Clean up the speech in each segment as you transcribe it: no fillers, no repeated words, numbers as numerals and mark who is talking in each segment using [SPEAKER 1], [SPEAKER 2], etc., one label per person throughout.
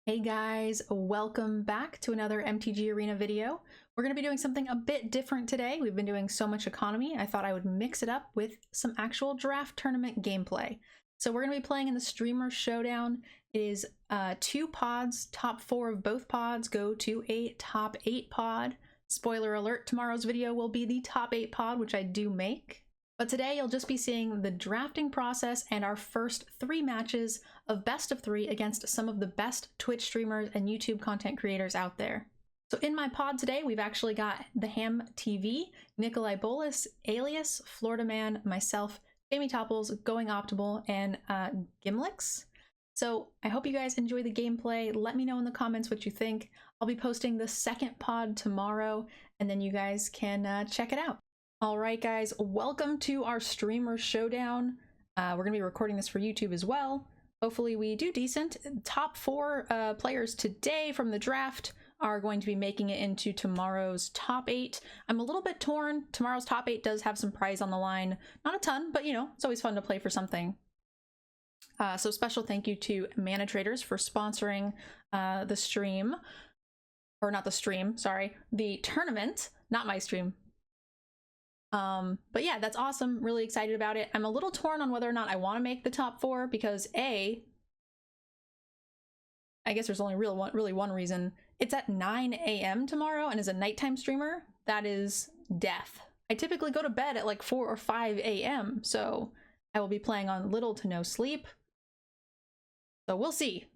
[SPEAKER 1] Hey guys, welcome back to another MTG Arena video. We're going to be doing something a bit different today. We've been doing so much economy, I thought I would mix it up with some actual draft tournament gameplay. So we're going to be playing in the Streamer Showdown. It is 2 pods, top 4 of both pods go to a top 8 pod. Spoiler alert, tomorrow's video will be the top 8 pod, which I do make. But today you'll just be seeing the drafting process and our first 3 matches of best of 3 against some of the best Twitch streamers and YouTube content creators out there. So in my pod today, we've actually got the Ham TV, Nikolai Bolas, Alias, Florida Man, myself, Jamie Topples, Going Optimal, and Gimlix. So I hope you guys enjoy the gameplay. Let me know in the comments what you think. I'll be posting the second pod tomorrow, and then you guys can check it out. All right, guys, welcome to our Streamer Showdown. We're going to be recording this for YouTube as well. Hopefully we do decent. Top 4 players today from the draft are going to be making it into tomorrow's top 8. I'm a little bit torn. Tomorrow's top 8 does have some prize on the line. Not a ton, but you know, it's always fun to play for something. So special thank you to Mana Traders for sponsoring the stream. Or not the stream, sorry. The tournament, not my stream. But yeah, that's awesome. Really excited about it. I'm a little torn on whether or not I want to make the top 4 because I guess there's only really one reason. It's at 9 a.m. tomorrow, and as a nighttime streamer, that is death. I typically go to bed at like 4 or 5 a.m., so I will be playing on little to no sleep. So we'll see.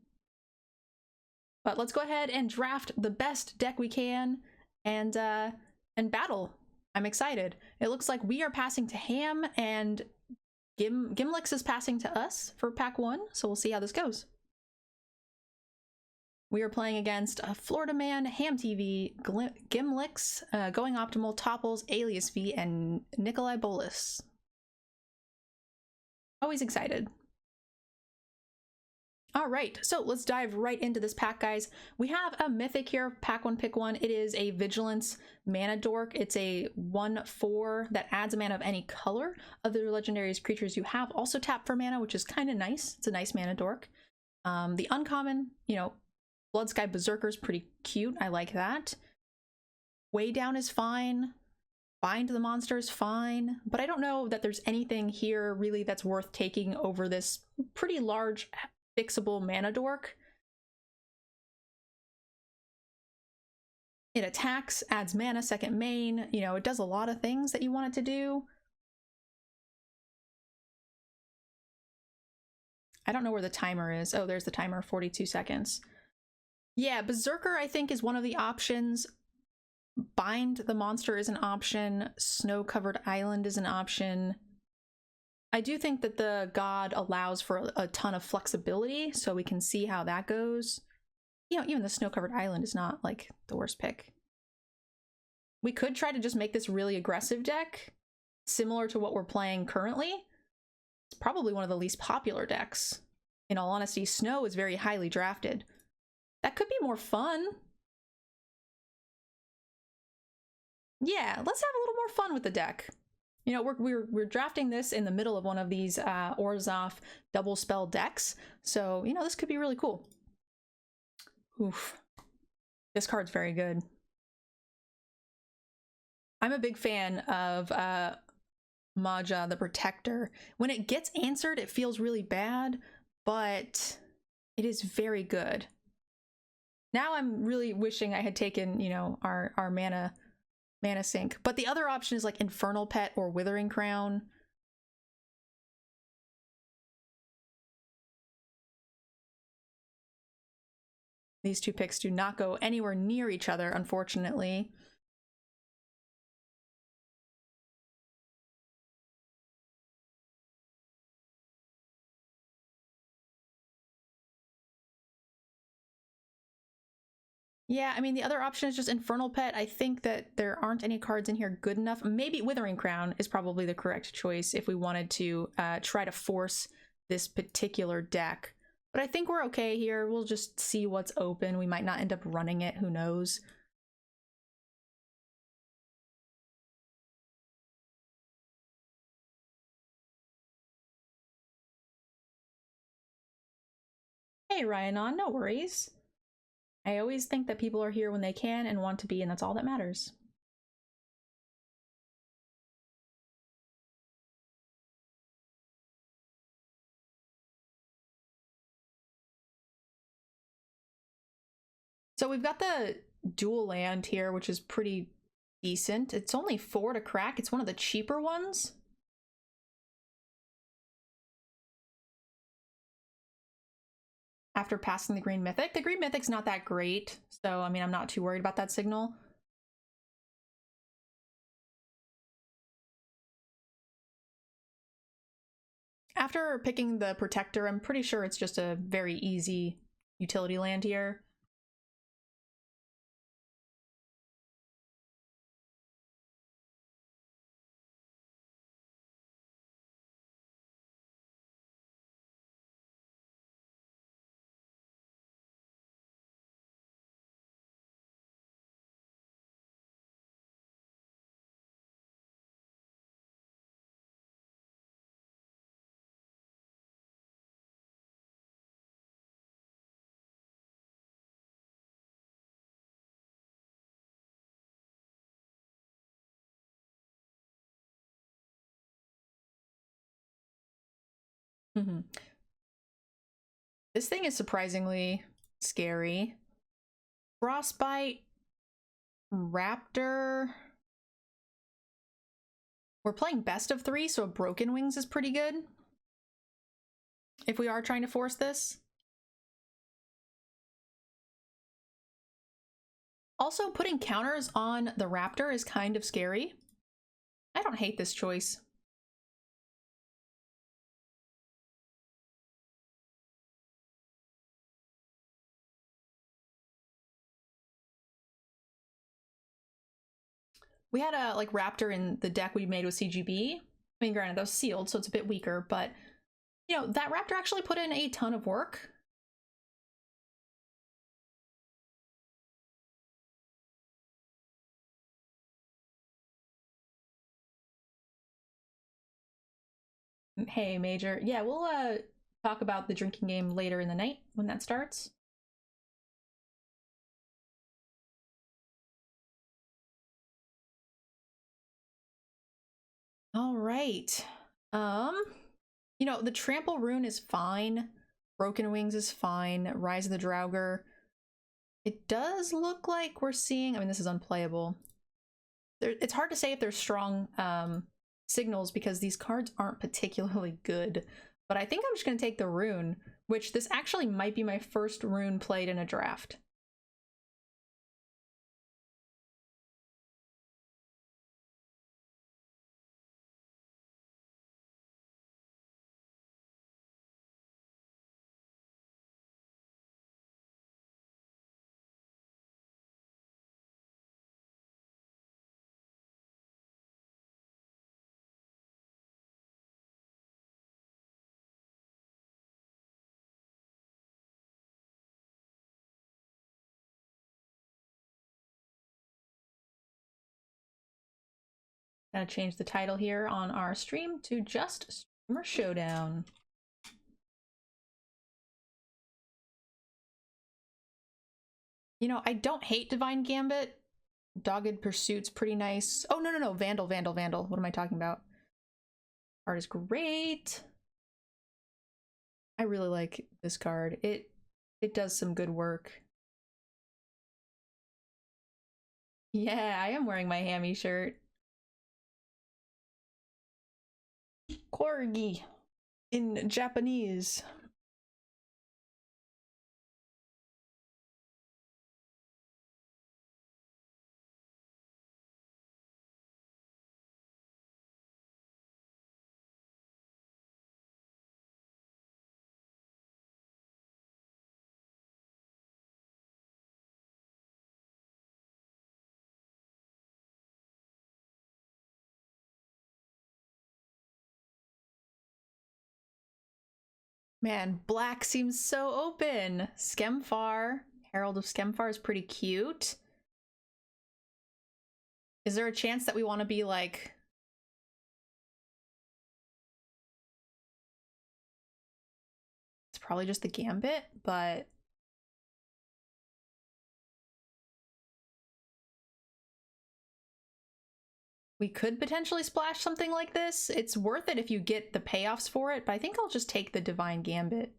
[SPEAKER 1] But let's go ahead and draft the best deck we can and battle. I'm excited. It looks like we are passing to Ham and Gimlix is passing to us for pack 1, so we'll see how this goes. We are playing against Florida Man, Ham TV, Gimlix, Going Optimal, Topples, Alias V, and Nikolai Bolas. Always excited. All right, so let's dive right into this pack, guys. We have a mythic here, pack 1, pick 1. It is a Vigilance mana dork. It's a 1/4 that adds a mana of any color of the legendary creatures you have. Also tap for mana, which is kind of nice. It's a nice mana dork. The uncommon, you know, Bloodsky Berserker is pretty cute. I like that. Way Down is fine. Bind the Monster is fine. But I don't know that there's anything here really that's worth taking over this pretty large fixable mana dork. It attacks, adds mana, second main, you know, it does a lot of things that you want it to do. I don't know where the timer is. Oh, there's the timer, 42 seconds. Yeah, Berserker I think is one of the options. Bind the Monster is an option. Snow-covered Island is an option. I do think that the god allows for a ton of flexibility, so we can see how that goes. You know, even the Snow-covered Island is not like the worst pick. We could try to just make this really aggressive deck, similar to what we're playing currently. It's probably one of the least popular decks. In all honesty, Snow is very highly drafted. That could be more fun. Yeah, let's have a little more fun with the deck. You know, we're drafting this in the middle of one of these Orzhov double spell decks, so you know this could be really cool. Oof, this card's very good. I'm a big fan of Maja the Protector. When it gets answered, it feels really bad, but it is very good. Now I'm really wishing I had taken, you know, our mana sink. But the other option is like Infernal Pet or Withering Crown. These 2 picks do not go anywhere near each other, unfortunately. Yeah, I mean, the other option is just Infernal Pet. I think that there aren't any cards in here good enough. Maybe Withering Crown is probably the correct choice if we wanted to try to force this particular deck. But I think we're okay here. We'll just see what's open. We might not end up running it. Who knows? Hey, Ryanon, no worries. I always think that people are here when they can and want to be, and that's all that matters. So we've got the dual land here, which is pretty decent. It's only 4 to crack. It's one of the cheaper ones. After passing the green mythic. The green mythic's not that great, so I mean, I'm not too worried about that signal. After picking the protector, I'm pretty sure it's just a very easy utility land here. This thing is surprisingly scary. Frostbite, Raptor. We're playing best of 3, so a Broken Wings is pretty good. If we are trying to force this. Also, putting counters on the Raptor is kind of scary. I don't hate this choice. We had a like Raptor in the deck we made with CGB. I mean, granted, that was sealed, so it's a bit weaker, but you know, that Raptor actually put in a ton of work. Hey, Major. Yeah, we'll talk about the drinking game later in the night when that starts. All right. You know, the Trample Rune is fine. Broken Wings is fine. Rise of the Draugr. It does look like we're seeing, I mean, this is unplayable. It's hard to say if there's strong signals because these cards aren't particularly good. But I think I'm just going to take the Rune, which this actually might be my first Rune played in a draft. Gonna change the title here on our stream to just Streamer Showdown. You know, I don't hate Divine Gambit. Dogged Pursuit's pretty nice. Oh, no. Vandal. What am I talking about? Art is great. I really like this card. It does some good work. Yeah, I am wearing my hammy shirt. Corgi in Japanese. Man, black seems so open. Skemfar, Herald of Skemfar is pretty cute. Is there a chance that we want to be like... It's probably just the Gambit, but... We could potentially splash something like this. It's worth it if you get the payoffs for it, but I think I'll just take the Divine Gambit.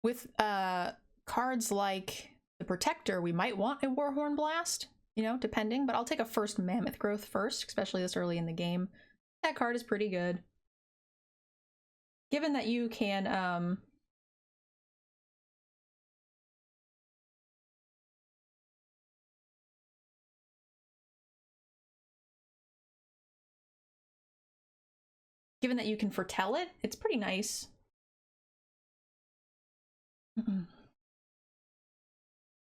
[SPEAKER 1] With cards like the Protector, we might want a Warhorn Blast, you know, depending, but I'll take a first Mammoth Growth first, especially this early in the game. That card is pretty good. Given that you can, given that you can foretell it, it's pretty nice.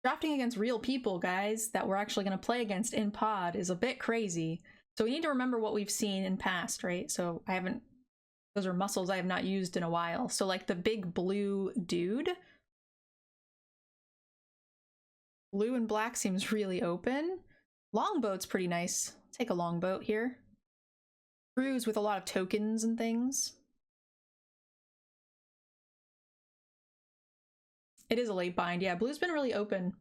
[SPEAKER 1] Drafting against real people, guys, that we're actually going to play against in pod is a bit crazy. So we need to remember what we've seen in past, right? So those are muscles I have not used in a while. So like the big blue dude, blue and black seems really open. Longboat's pretty nice. Take a longboat here. Cruise with a lot of tokens and things. It is a late bind. Yeah, blue's been really open.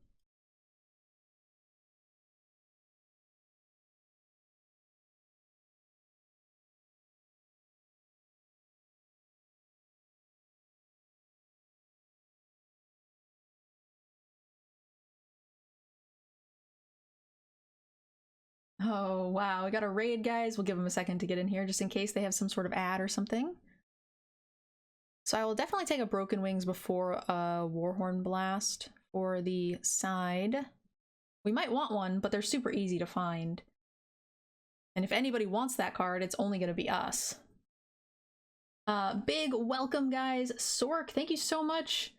[SPEAKER 1] Oh, wow. We got a raid, guys. We'll give them a second to get in here just in case they have some sort of ad or something. So I will definitely take a Broken Wings before a Warhorn Blast for the side. We might want one, but they're super easy to find. And if anybody wants that card, it's only going to be us. Big welcome, guys. Sork, thank you so much.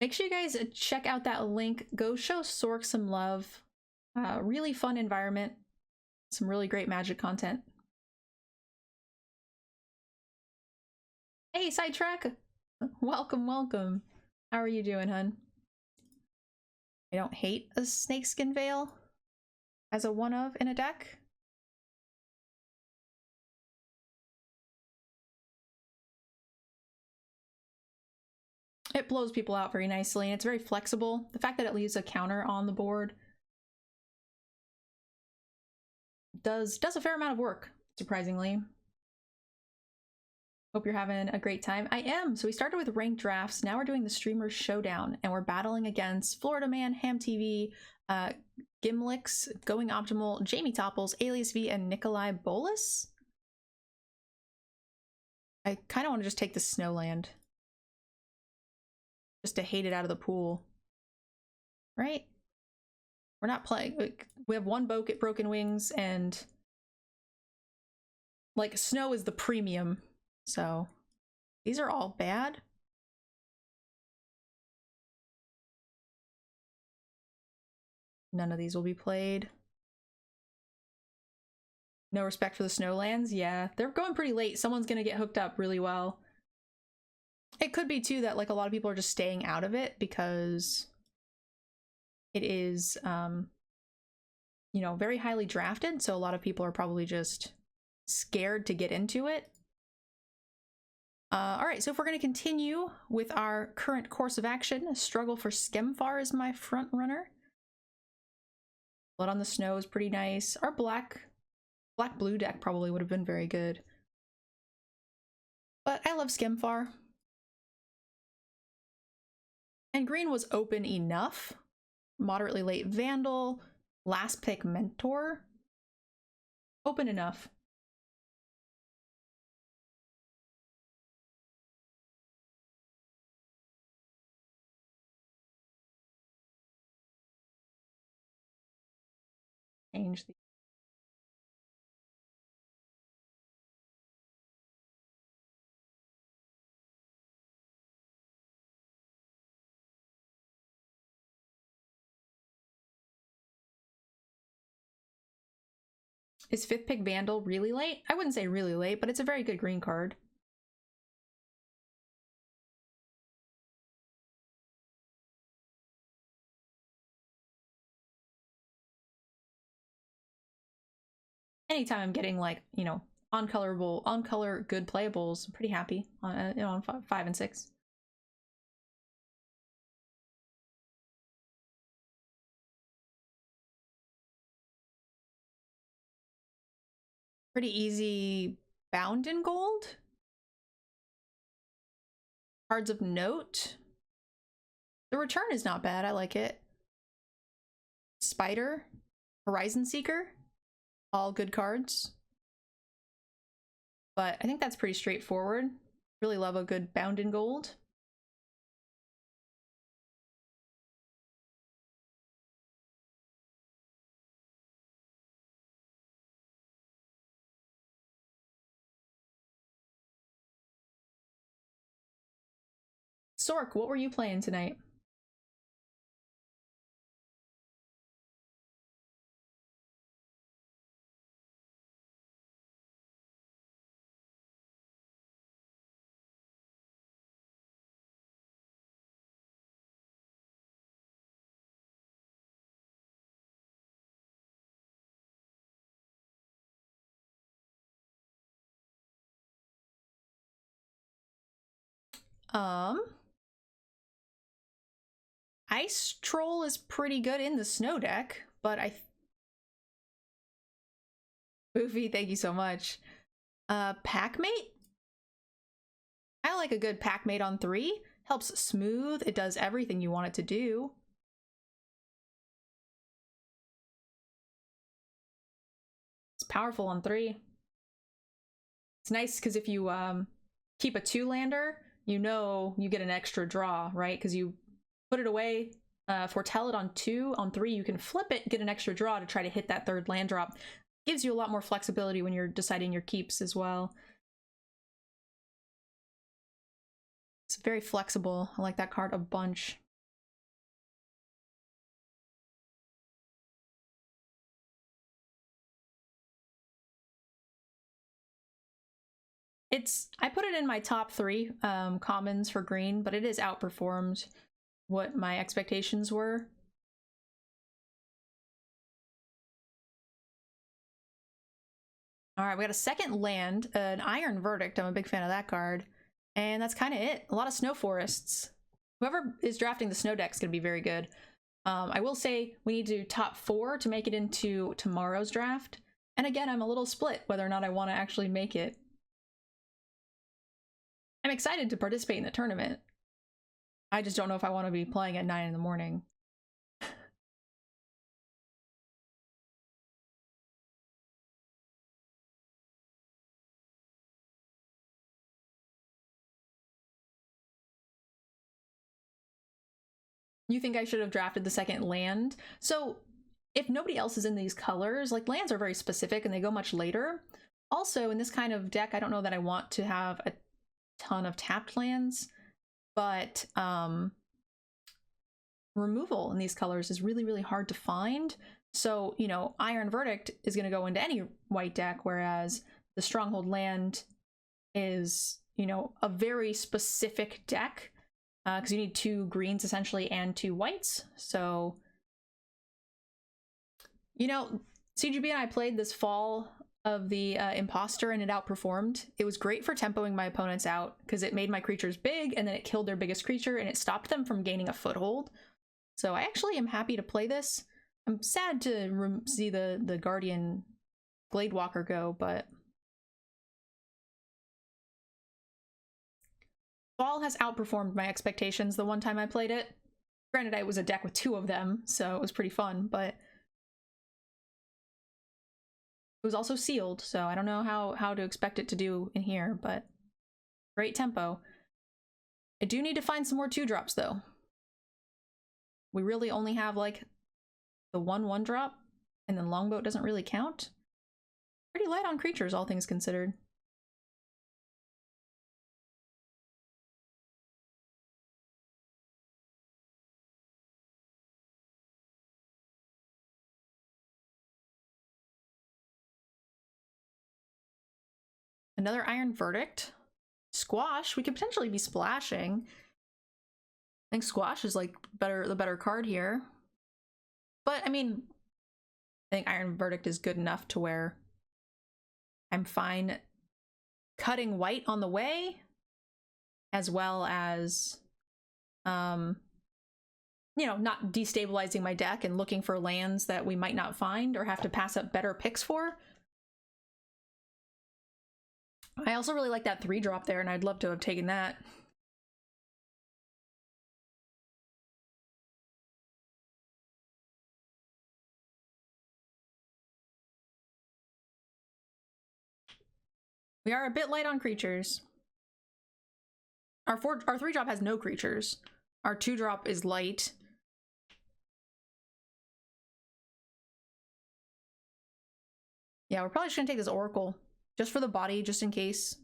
[SPEAKER 1] Make sure you guys check out that link. Go show Sork some love. Really fun environment. Some really great Magic content. Hey, Sidetrack! Welcome, welcome. How are you doing, hun? I don't hate a Snakeskin Veil as a one-of in a deck. It blows people out very nicely, and it's very flexible. The fact that it leaves a counter on the board does a fair amount of work, surprisingly. Hope you're having a great time. I am. So we started with ranked drafts. Now we're doing the Streamers Showdown, and we're battling against Florida Man, Ham TV, Gimlix, Going Optimal, Jamie Topples, Alias V, and Nikolai Bolas. I kind of want to just take the Snowland. Just to hate it out of the pool. Right? We're not playing. Like, we have one Broken Wings, and like Snow is the premium. So these are all bad. None of these will be played. No respect for the Snowlands. Yeah, they're going pretty late. Someone's gonna get hooked up really well. It could be too that like a lot of people are just staying out of it because it is you know, very highly drafted, so a lot of people are probably just scared to get into it. All right, so if we're going to continue with our current course of action, Struggle for Skemfar is my front runner. Blood on the Snow is pretty nice. Our black-blue deck probably would have been very good. But I love Skemfar. And green was open enough. Moderately late Vandal, last pick Mentor. Open enough. Change the Is 5th pick Vandal really late? I wouldn't say really late, but it's a very good green card. anytime I'm getting like, you know, on color good playables, I'm pretty happy on, you know, on 5 and 6. Pretty easy bound in gold. Cards of note. The return is not bad. I like it. Spider, Horizon Seeker, all good cards. But I think that's pretty straightforward. Really love a good bound in gold. Sork, what were you playing tonight? Ice Troll is pretty good in the snow deck, but Boofy, thank you so much. Packmate? I like a good Packmate on 3. Helps smooth, it does everything you want it to do. It's powerful on 3. It's nice because if you keep a 2-lander, you know you get an extra draw, right? Because you put it away, foretell it on 2, on 3 you can flip it, get an extra draw to try to hit that 3rd land drop. Gives you a lot more flexibility when you're deciding your keeps as well. It's very flexible. I like that card a bunch. I put it in my top 3 commons for green, but it is outperformed what my expectations were. All right, we got a second land, an Iron Verdict. I'm a big fan of that card. And that's kind of it. A lot of snow forests. Whoever is drafting the snow deck is going to be very good. I will say we need to do top 4 to make it into tomorrow's draft. And again, I'm a little split whether or not I want to actually make it. I'm excited to participate in the tournament. I just don't know if I want to be playing at 9 in the morning. You think I should have drafted the second land? So if nobody else is in these colors, like lands are very specific and they go much later. Also, in this kind of deck, I don't know that I want to have a ton of tapped lands, but removal in these colors is really, really hard to find. So, you know, Iron Verdict is going to go into any white deck, whereas the Stronghold land is, you know, a very specific deck. Because you need 2 greens essentially and 2 whites. So, you know, CGB and I played this fall of the Imposter and it outperformed. It was great for tempoing my opponents out because it made my creatures big and then it killed their biggest creature and it stopped them from gaining a foothold. So I actually am happy to play this. I'm sad to see the Guardian Gladewalker go, but Fall has outperformed my expectations the one time I played it. Granted, it was a deck with 2 of them, so it was pretty fun, but it was also sealed, so I don't know how to expect it to do in here, but great tempo. I do need to find some more 2-drops, though. We really only have, like, the 1/1 drop, and then Longboat doesn't really count. Pretty light on creatures, all things considered. Another Iron Verdict. Squash, we could potentially be splashing. I think Squash is like the better card here. But I mean, I think Iron Verdict is good enough to where I'm fine cutting white on the way, as well as, you know, not destabilizing my deck and looking for lands that we might not find or have to pass up better picks for. I also really like that 3-drop there, and I'd love to have taken that. We are a bit light on creatures. Our 3-drop has no creatures. Our 2-drop is light. Yeah, we're probably just gonna take this Oracle. Just for the body, just in case.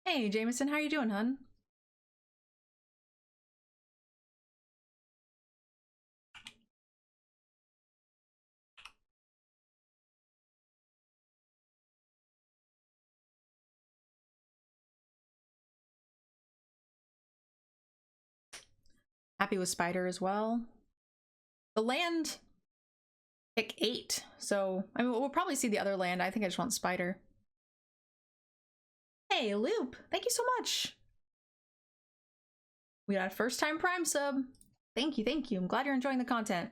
[SPEAKER 1] Hey, Jameson, how you doing, hun? Happy with Spider as well. The land, pick 8. So, I mean, we'll probably see the other land. I think I just want Spider. Hey, Loop, thank you so much. We got a first-time Prime sub. Thank you, thank you. I'm glad you're enjoying the content.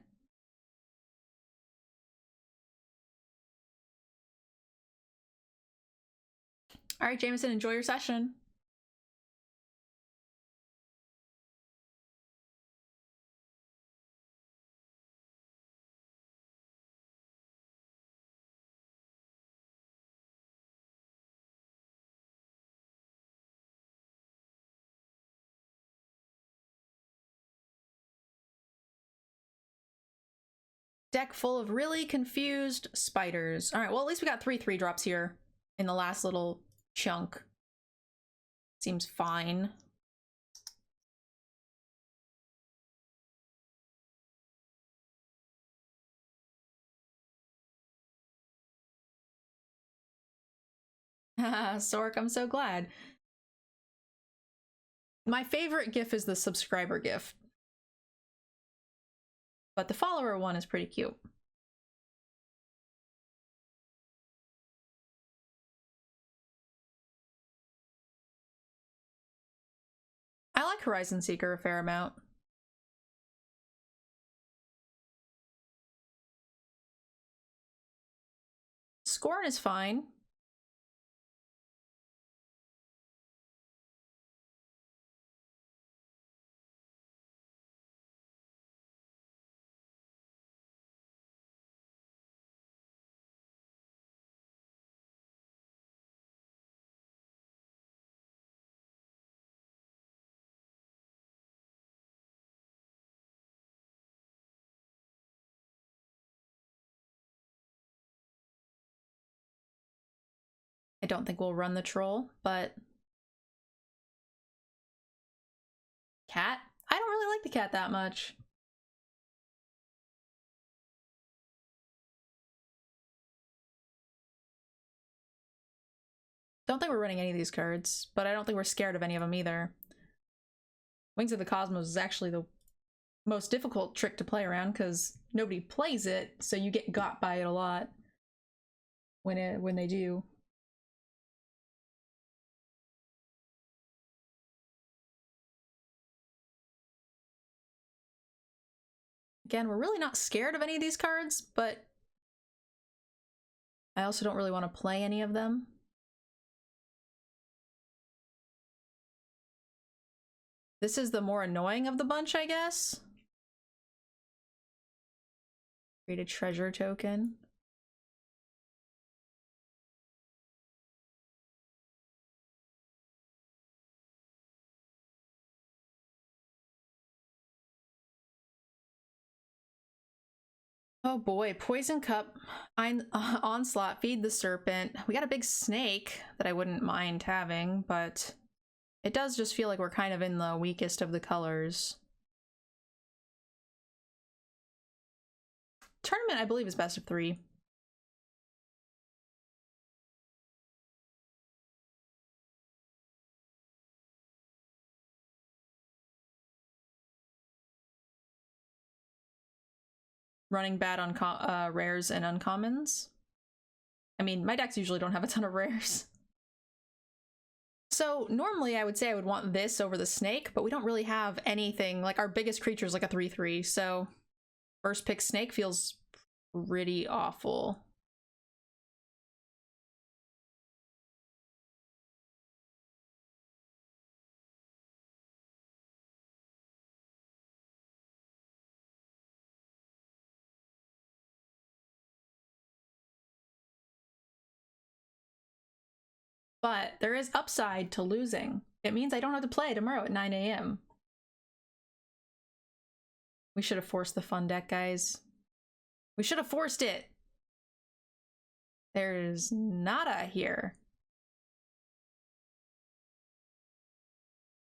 [SPEAKER 1] All right, Jameson, enjoy your session. Deck full of really confused spiders. All right, well, at least we got 3 3-drops here in the last little chunk. Seems fine. Sork, I'm so glad. My favorite GIF is the subscriber GIF. But the follower one is pretty cute. I like Horizon Seeker a fair amount. Scorn is fine. I don't think we'll run the troll, but cat? I don't really like the cat that much. Don't think we're running any of these cards, but I don't think we're scared of any of them either. Wings of the Cosmos is actually the most difficult trick to play around because nobody plays it, so you get got by it a lot when they do. Again, we're really not scared of any of these cards, but I also don't really want to play any of them. This is the more annoying of the bunch, I guess. Create a treasure token. Oh boy, Poison Cup, Onslaught, Feed the Serpent. We got a big snake that I wouldn't mind having, but it does just feel like we're kind of in the weakest of the colors. Tournament, I believe, is best of 3. Running bad on rares and uncommons. I mean, my decks usually don't have a ton of rares. So normally I would say I would want this over the snake, but we don't really have anything. Like our biggest creature is like a 3/3, so first pick snake feels pretty awful. But there is upside to losing. It means I don't have to play tomorrow at 9 a.m. We should have forced the fun deck, guys. We should have forced it. There's nada here.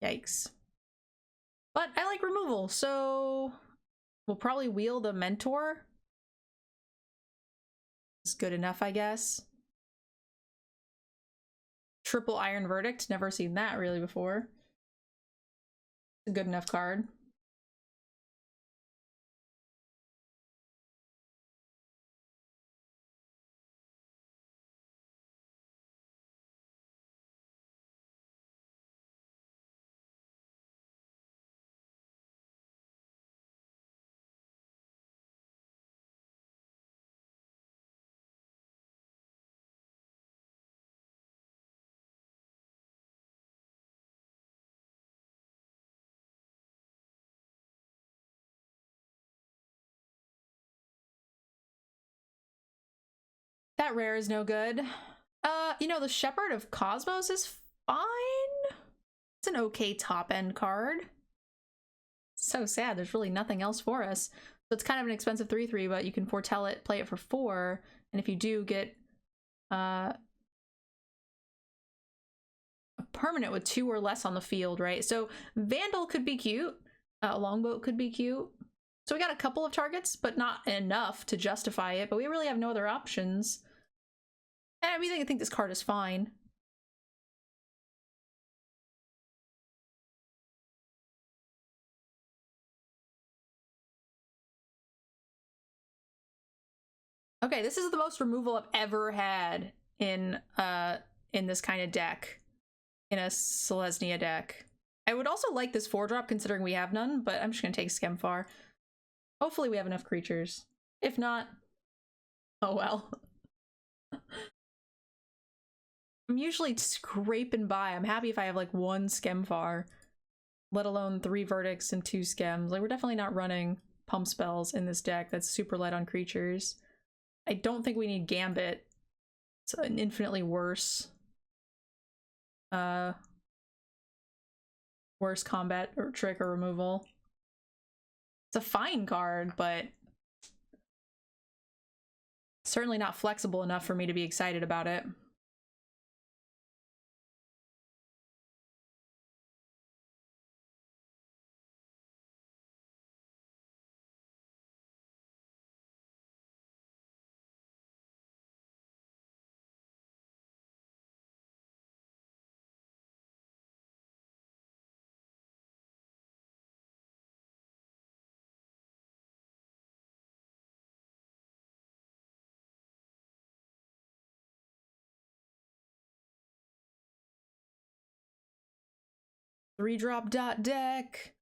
[SPEAKER 1] Yikes. But I like removal, so we'll probably wheel the Mentor. It's good enough, I guess. Triple Iron Verdict, never seen that really before. It's a good enough card. That rare is no good. You know, the Shepherd of Cosmos is fine. It's an okay top end card. So sad, there's really nothing else for us. So it's kind of an expensive 3/3, but you can foretell it, play it for 4, and if you do get a permanent with 2 or less on the field, right? So Vandal could be cute, Longboat could be cute. So we got a couple of targets, but not enough to justify it, but we really have no other options. And I really think this card is fine. Okay, this is the most removal I've ever had in this kind of deck. In a Selesnya deck. I would also like this 4-drop considering we have none, but I'm just gonna take Skemfar. Hopefully we have enough creatures. If not, oh well. I'm usually scraping by. I'm happy if I have like 1 Skemfar, let alone 3 Verdicts and 2 Skems. Like we're definitely not running pump spells in this deck that's super light on creatures. I don't think we need Gambit. It's an infinitely worse worse combat or trick or removal. It's a fine card, but certainly not flexible enough for me to be excited about it. Three-drop dot deck.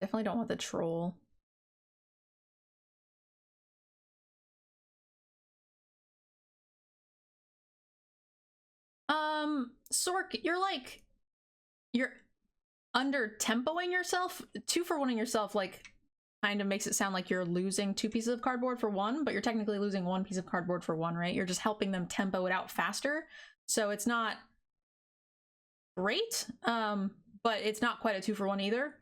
[SPEAKER 1] Definitely don't want the troll. Sork, you're under tempoing yourself. 2 for 1ing yourself, like, kind of makes it sound like you're losing 2 pieces of cardboard for 1, but you're technically losing 1 piece of cardboard for 1, right? You're just helping them tempo it out faster. So it's not great, but it's not quite a 2 for 1 either.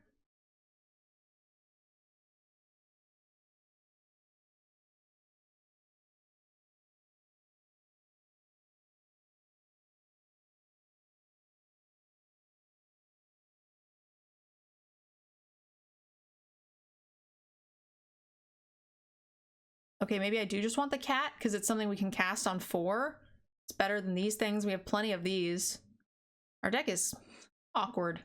[SPEAKER 1] Okay, maybe I do just want the cat because it's something we can cast on 4. It's better than these things. We have plenty of these. Our deck is awkward.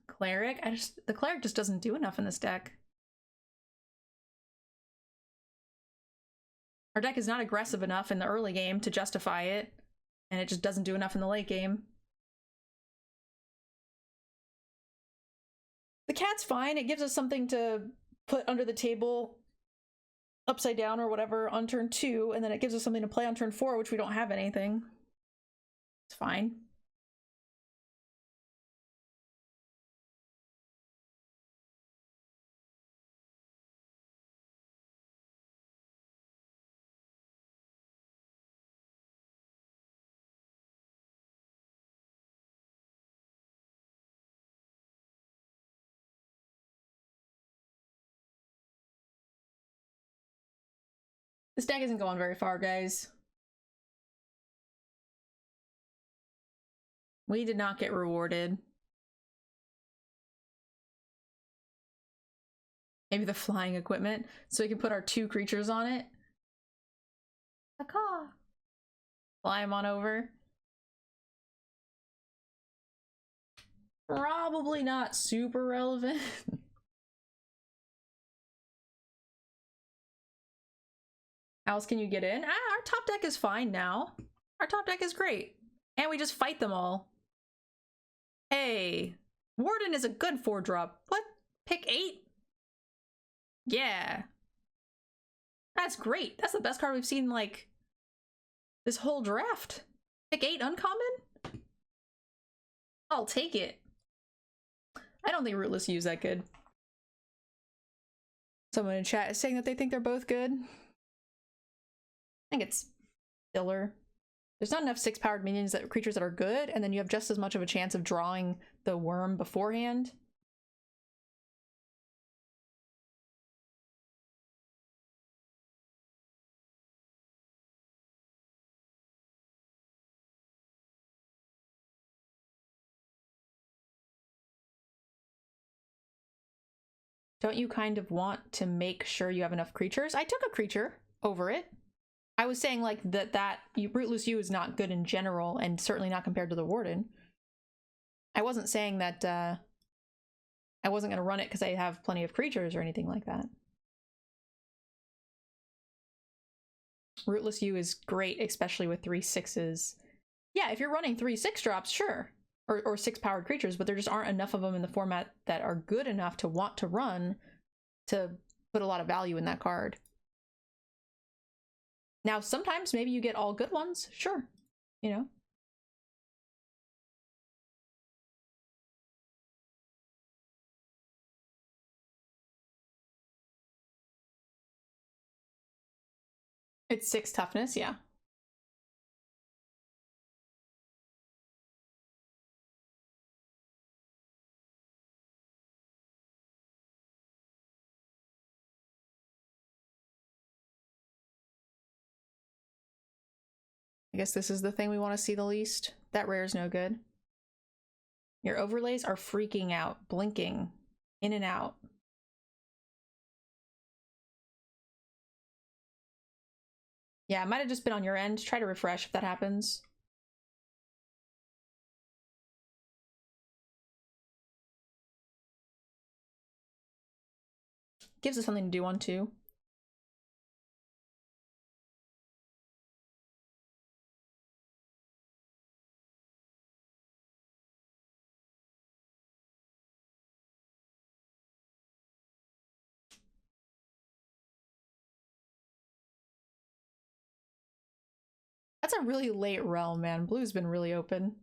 [SPEAKER 1] Cleric? The cleric just doesn't do enough in this deck. Our deck is not aggressive enough in the early game to justify it, and it just doesn't do enough in the late game. The cat's fine. It gives us something to put under the table upside down or whatever on turn 2, and then it gives us something to play on turn 4, which we don't have anything. It's fine. This deck isn't going very far, guys. We did not get rewarded. Maybe the flying equipment, so we can put our 2 creatures on it. Caw. Fly them on over. Probably not super relevant. How else can you get in? Our top deck is fine now. Our top deck is great. And we just fight them all. Hey, Warden is a good 4-drop. What? Pick 8? Yeah. That's great. That's the best card we've seen, like, this whole draft. Pick 8 uncommon? I'll take it. I don't think Rootless U is that good. Someone in chat is saying that they think they're both good. I think it's filler. There's not enough 6-powered minions creatures that are good, and then you have just as much of a chance of drawing the worm beforehand. Don't you kind of want to make sure you have enough creatures? I took a creature over it. I was saying like that Rootless U is not good in general, and certainly not compared to the Warden. I wasn't saying that I wasn't going to run it because I have plenty of creatures or anything like that. Rootless U is great, especially with 3 6s. Yeah, if you're running 3 6-drops, sure. Or 6-powered creatures, but there just aren't enough of them in the format that are good enough to want to run to put a lot of value in that card. Now, sometimes maybe you get all good ones, sure, you know. It's 6 toughness, yeah. I guess this is the thing we want to see the least. That rare is no good. Your overlays are freaking out, blinking in and out. Yeah, it might have just been on your end. Try to refresh if that happens. Gives us something to do on 2. That's a really late realm, man. Blue's been really open.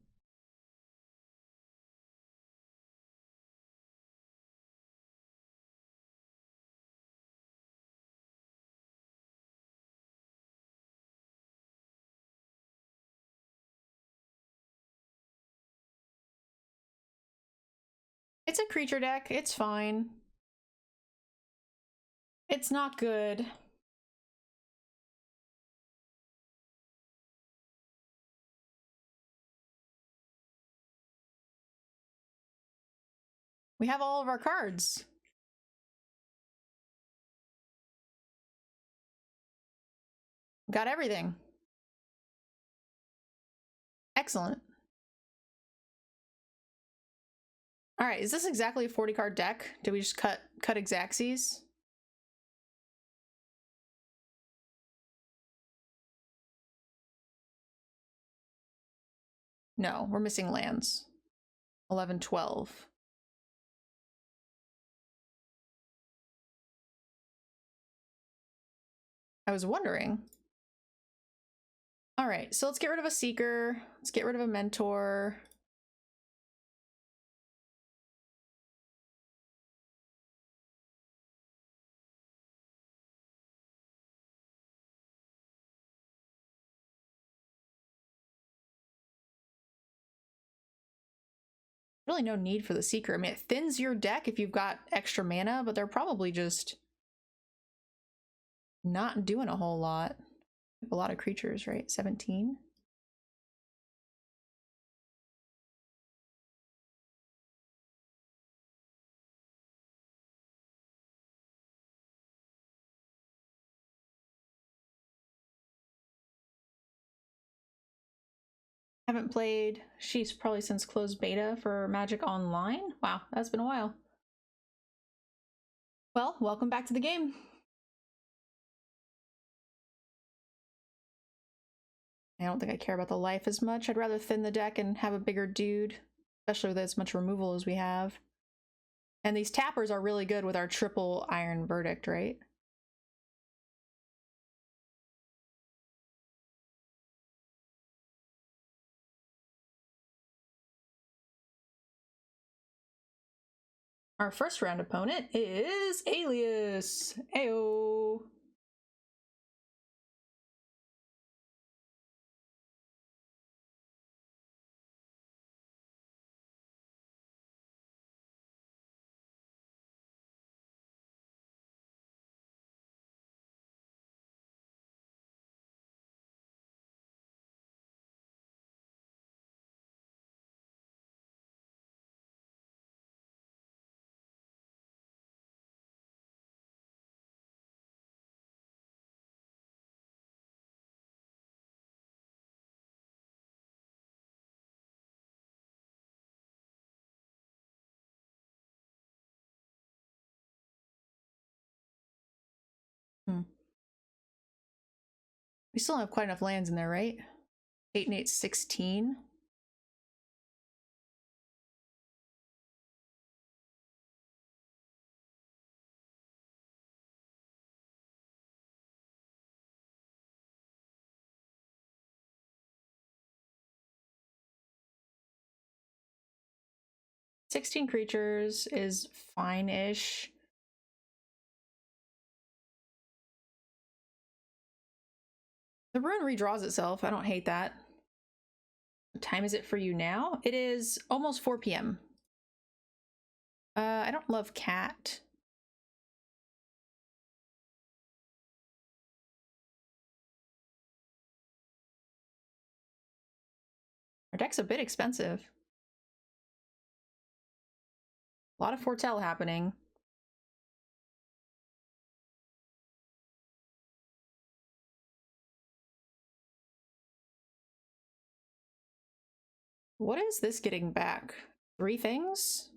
[SPEAKER 1] It's a creature deck. It's fine. It's not good. We have all of our cards. Got everything. Excellent. All right, is this exactly a 40 card deck? Did we just cut Exaxes? No, we're missing lands. 11, 12. I was wondering. All right, so let's get rid of a Seeker. Let's get rid of a Mentor. Really no need for the Seeker. I mean, it thins your deck if you've got extra mana, but they're probably just not doing a whole lot. A lot of creatures, right? 17. Haven't played, she's probably since closed beta for Magic Online. Wow, that's been a while. Well, welcome back to the game. I don't think I care about the life as much. I'd rather thin the deck and have a bigger dude, especially with as much removal as we have. And these tappers are really good with our triple Iron Verdict, right? Our first round opponent is Alias. Ayo. We still have quite enough lands in there, right? 8 and 8, 16. "16 creatures is fine-ish. The rune redraws itself. I don't hate that. What time is it for you now? It is almost 4 p.m. I don't love cat. Our deck's a bit expensive. A lot of foretell happening. What is this getting back? 3 things?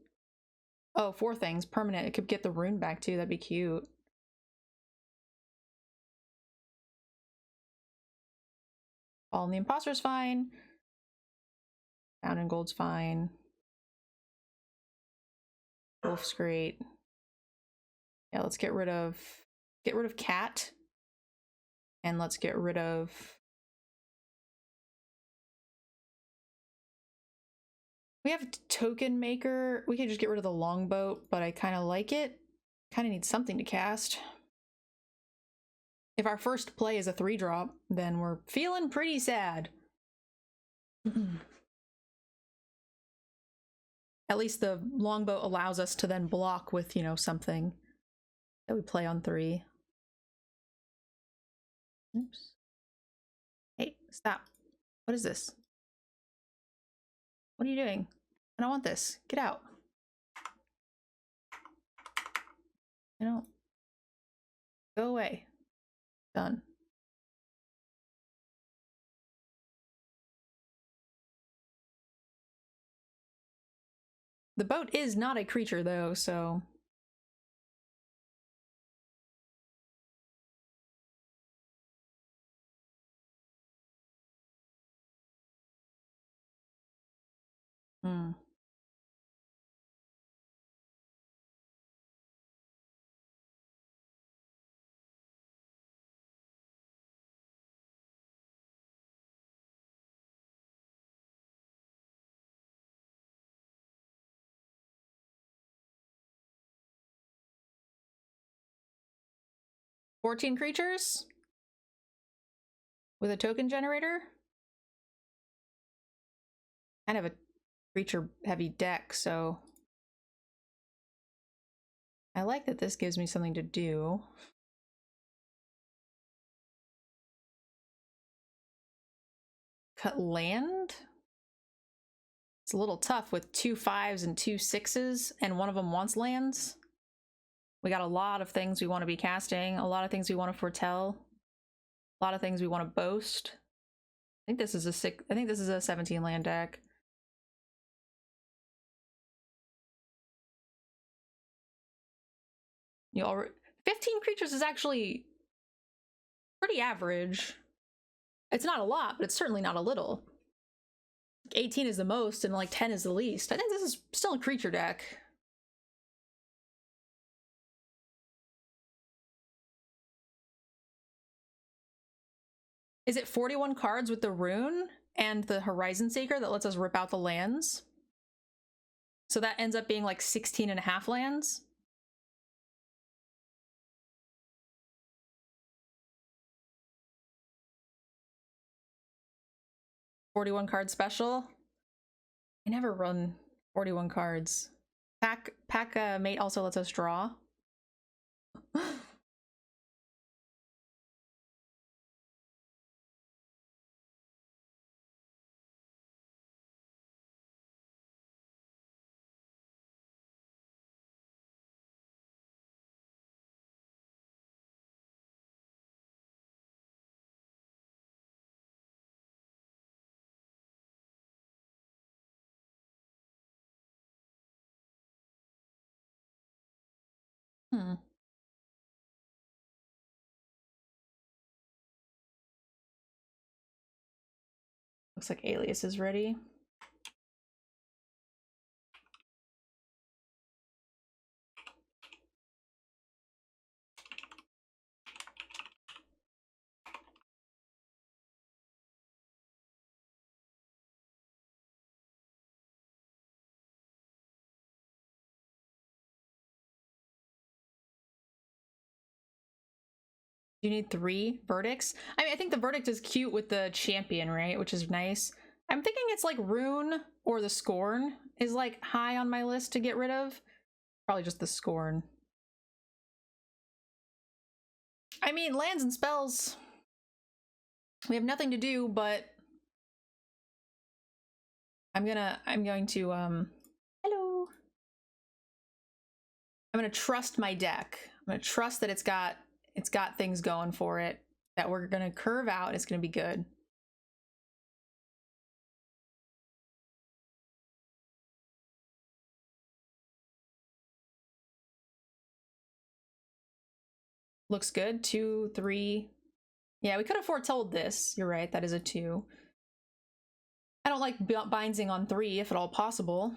[SPEAKER 1] Oh, 4 things. Permanent. It could get the rune back too. That'd be cute. Fallen the Imposter's fine. Bound in Gold's fine. Wolf's great. Yeah, let's get rid of cat. And let's get rid of we have Token Maker. We can just get rid of the Longboat, but I kind of like it. Kind of need something to cast. If our first play is a 3-drop, then we're feeling pretty sad. At least the Longboat allows us to then block with, you know, something that we play on 3. Oops. Hey, stop. What is this? What are you doing? I don't want this. Get out. I don't. Go away. Done. The boat is not a creature, though, so... Hmm. "14 creatures? With a token generator? Kind of a creature-heavy deck, so... I like that this gives me something to do. Cut land? It's a little tough with 2 5s and 2 6s, and one of them wants lands. We got a lot of things we want to be casting, a lot of things we want to foretell, a lot of things we want to boast. I think this is a 17 land deck. You already 15 creatures is actually pretty average. It's not a lot, but it's certainly not a little. 18 is the most and like 10 is the least. I think this is still a creature deck. Is it 41 cards with the rune and the Horizon Seeker that lets us rip out the lands? So that ends up being like 16 and a half lands? $41 card special? I never run 41 cards. Pack mate also lets us draw. Hmm. Looks like Alias is ready. You need 3 verdicts? I mean, I think the verdict is cute with the champion, right? Which is nice. I'm thinking it's like Rune or the Scorn is like high on my list to get rid of. Probably just the Scorn. I mean, lands and spells. We have nothing to do, but I'm going to hello. I'm gonna trust my deck. I'm gonna trust that it's got things going for it that we're gonna curve out. It's gonna be good. Looks good. 2, 3. Yeah, we could have foretold this. You're right. That is a 2. I don't like binding on 3 if at all possible.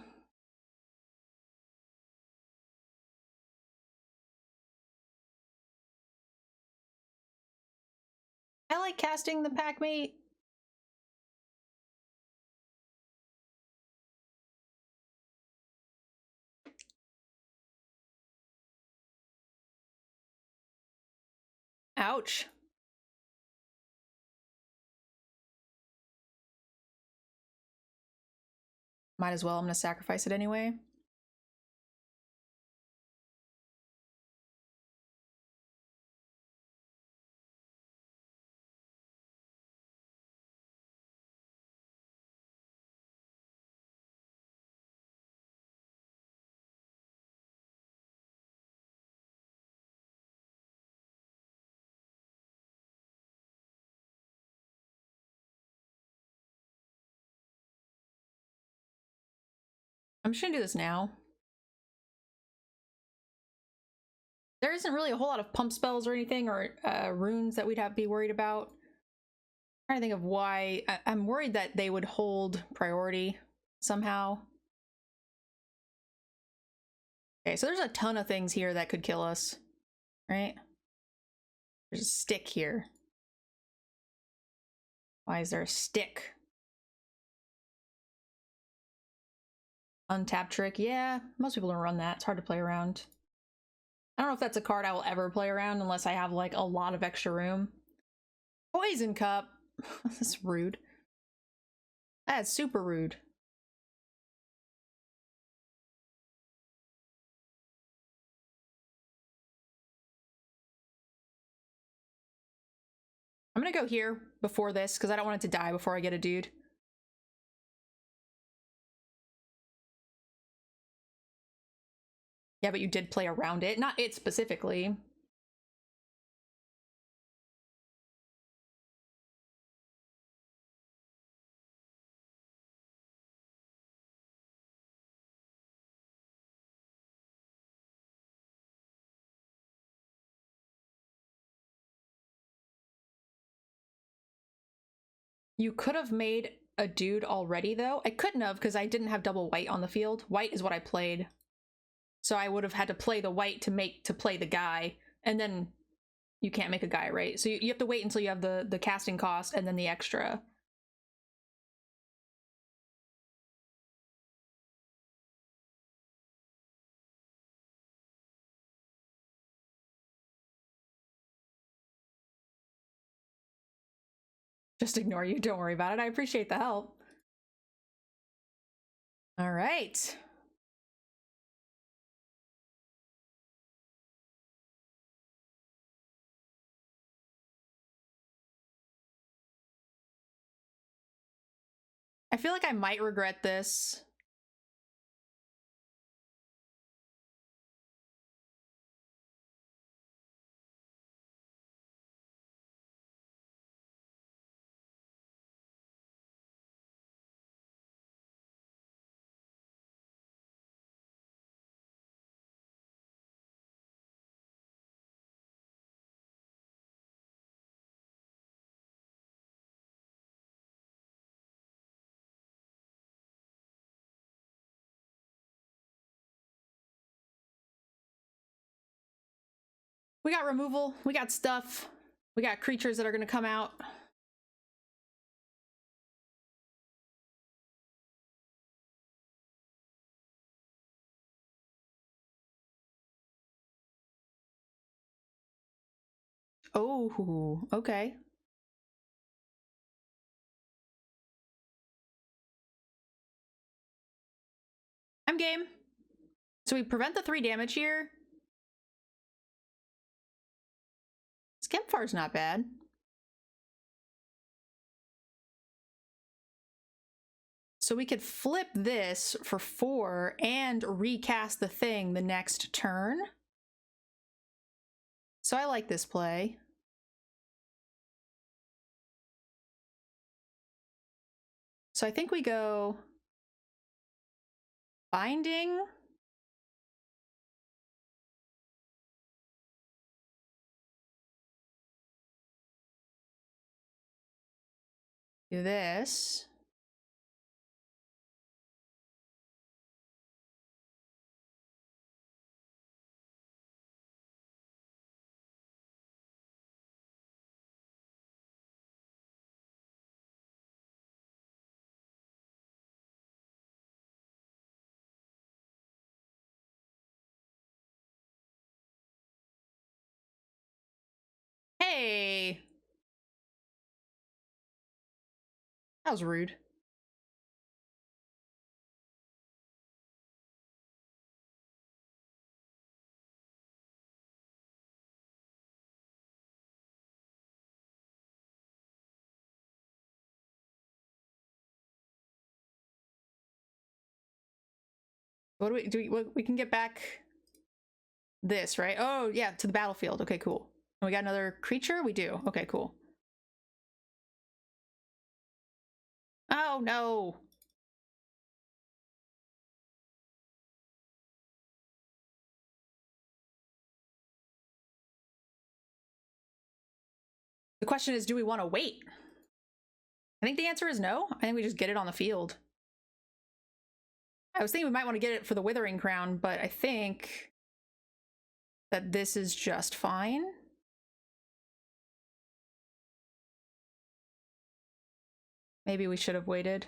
[SPEAKER 1] I like casting the Packmate. Ouch. Might as well. I'm gonna sacrifice it anyway. I'm just gonna do this now. There isn't really a whole lot of pump spells or anything, or runes that we'd have to be worried about. I'm trying to think of why. I'm worried that they would hold priority somehow. Okay, so there's a ton of things here that could kill us, right? There's a stick here. Why is there a stick? Untap trick. Yeah, most people don't run that. It's hard to play around. I don't know if that's a card I will ever play around unless I have like a lot of extra room. Poison cup. That's rude. That's super rude. I'm gonna go here before this because I don't want it to die before I get a dude. Yeah, but you did play around it. Not it specifically. You could have made a dude already, though. I couldn't have because I didn't have double white on the field. White is what I played. So I would have had to play the white to play the guy. And then you can't make a guy, right? So you have to wait until you have the casting cost and then the extra. Just ignore you. Don't worry about it. I appreciate the help. All right. I feel like I might regret this. We got removal. We got stuff. We got creatures that are going to come out. Oh, okay. I'm game. So we prevent the 3 damage here. Skempfar's not bad. So we could flip this for 4 and recast the thing the next turn. So I like this play. So I think we go binding. Do this. Hey! That was rude. What we can get back this, right? Oh, yeah, to the battlefield. Okay, cool. And we got another creature? We do. Okay, cool. Oh, no. The question is, do we want to wait? I think the answer is no. I think we just get it on the field. I was thinking we might want to get it for the Withering Crown, but I think that this is just fine. Maybe we should have waited.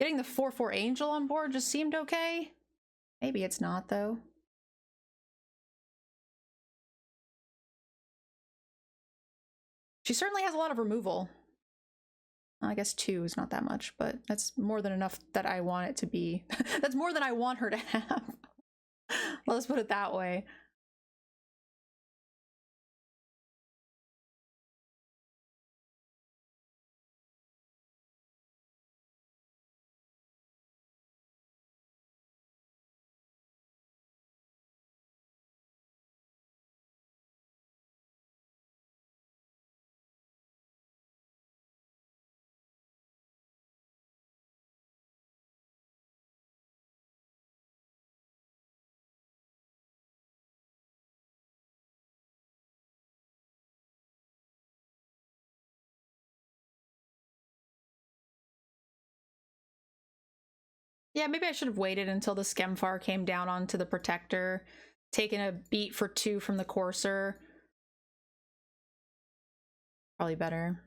[SPEAKER 1] Getting the 4/4 Angel on board just seemed okay. Maybe it's not, though. She certainly has a lot of removal. I guess 2 is not that much, but that's more than enough that I want it to be. That's more than I want her to have. Let's put it that way. Yeah, maybe I should have waited until the Skemfar came down onto the Protector, taken a beat for 2 from the Courser. Probably better.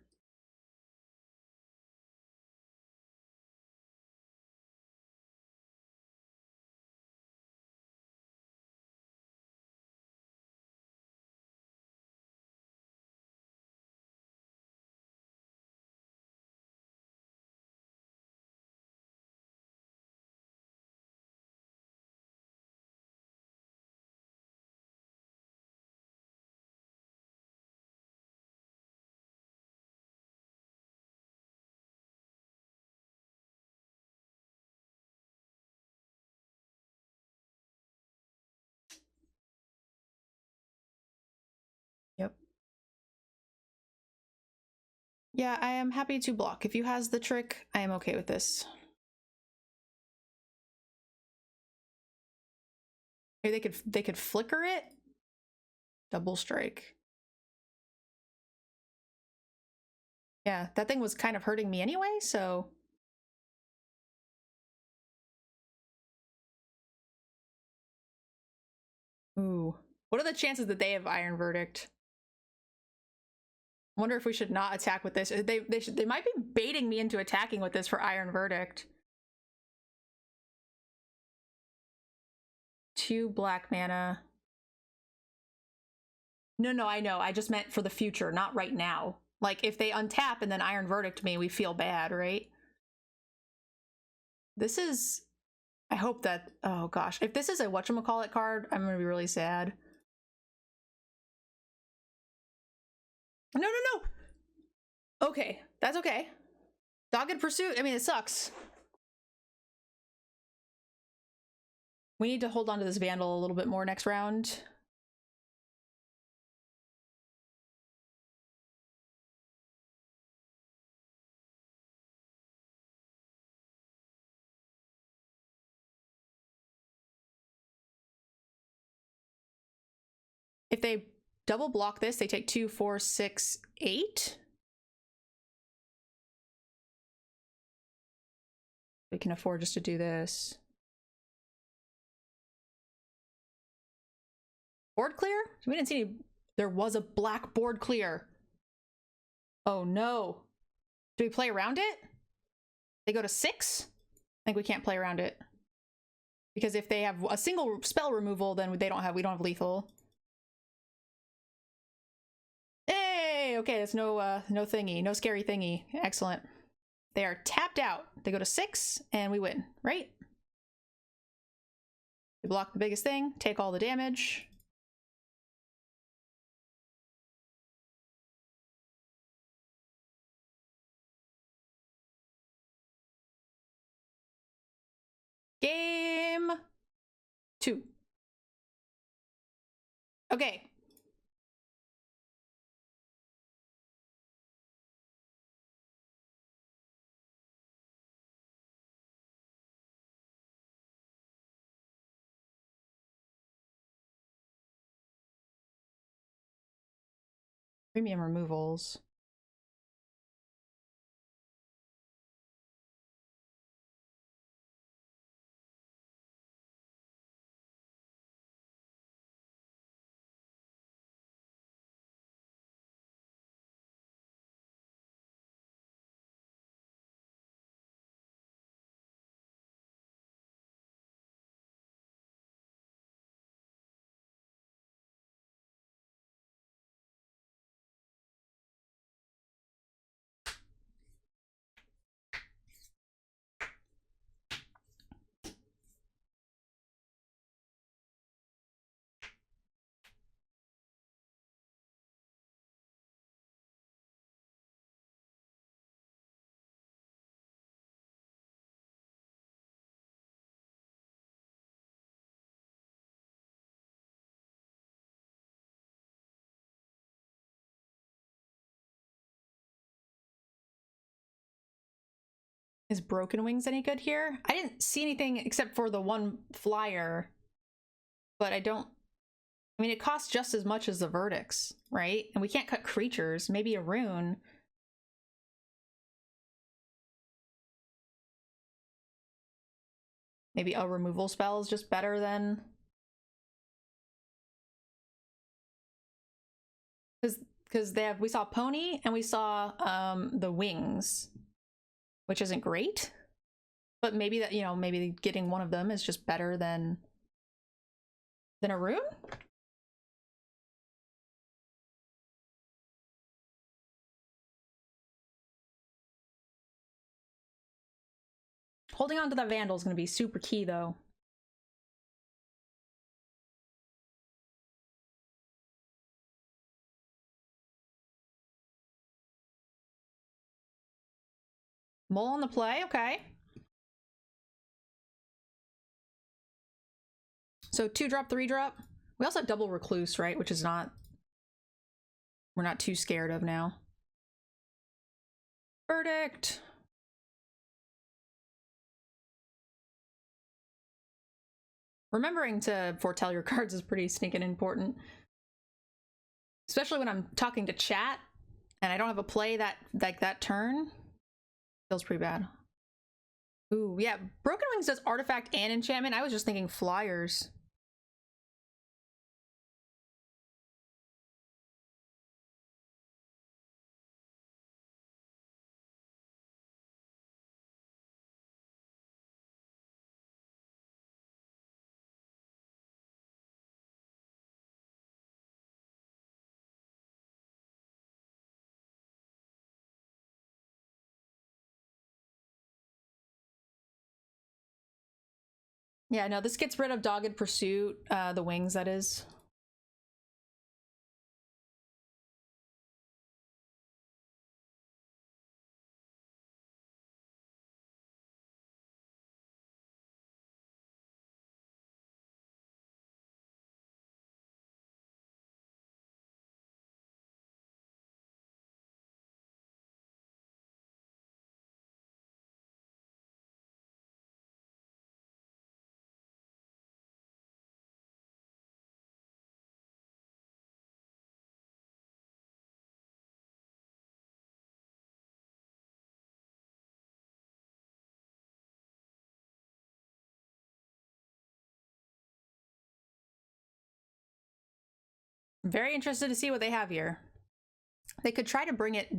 [SPEAKER 1] Yep. Yeah, I am happy to block. If you has the trick, I am okay with this. Maybe they could flicker it. Double strike. Yeah, that thing was kind of hurting me anyway, so. Ooh. What are the chances that they have Iron Verdict? I wonder if we should not attack with this. They might be baiting me into attacking with this for Iron Verdict. 2 black mana. No, I know. I just meant for the future, not right now. Like, if they untap and then Iron Verdict me, we feel bad, right? This is... I hope that... Oh, gosh. If this is a whatchamacallit card, I'm gonna be really sad. No! Okay, that's okay. Dogged Pursuit, I mean, it sucks. We need to hold on to this Vandal a little bit more next round. If they double block this, they take 2, 4, 6, 8. We can afford just to do this. Board clear? We didn't see any... There was a black board clear. Oh no. Do we play around it? They go to 6? I think we can't play around it. Because if they have a single spell removal, then we don't have lethal. Hey, okay, there's no thingy, no scary thingy. Excellent. They are tapped out. They go to 6, and we win, right? We block the biggest thing, take all the damage. Game 2. Okay. Premium removals. Is Broken Wings any good here? I didn't see anything except for the one flyer, but I mean, it costs just as much as the verdicts, right? And we can't cut creatures. Maybe a rune. Maybe a removal spell is just better than... Because we saw Pony and we saw the wings, which isn't great. But maybe that, maybe getting one of them is just better than a rune? Holding on to that Vandal is going to be super key, though. Mole on the play, okay. So 2-drop, 3-drop. We also have double Recluse, right? Which is not... we're not too scared of now. Verdict. Remembering to foretell your cards is pretty sneaking important. Especially when I'm talking to chat and I don't have a play that turn. Feels pretty bad. Ooh, yeah. Broken Wings does artifact and enchantment. I was just thinking flyers. Yeah, no, this gets rid of Dogged Pursuit, the wings, that is. I'm very interested to see what they have here. They could try to bring it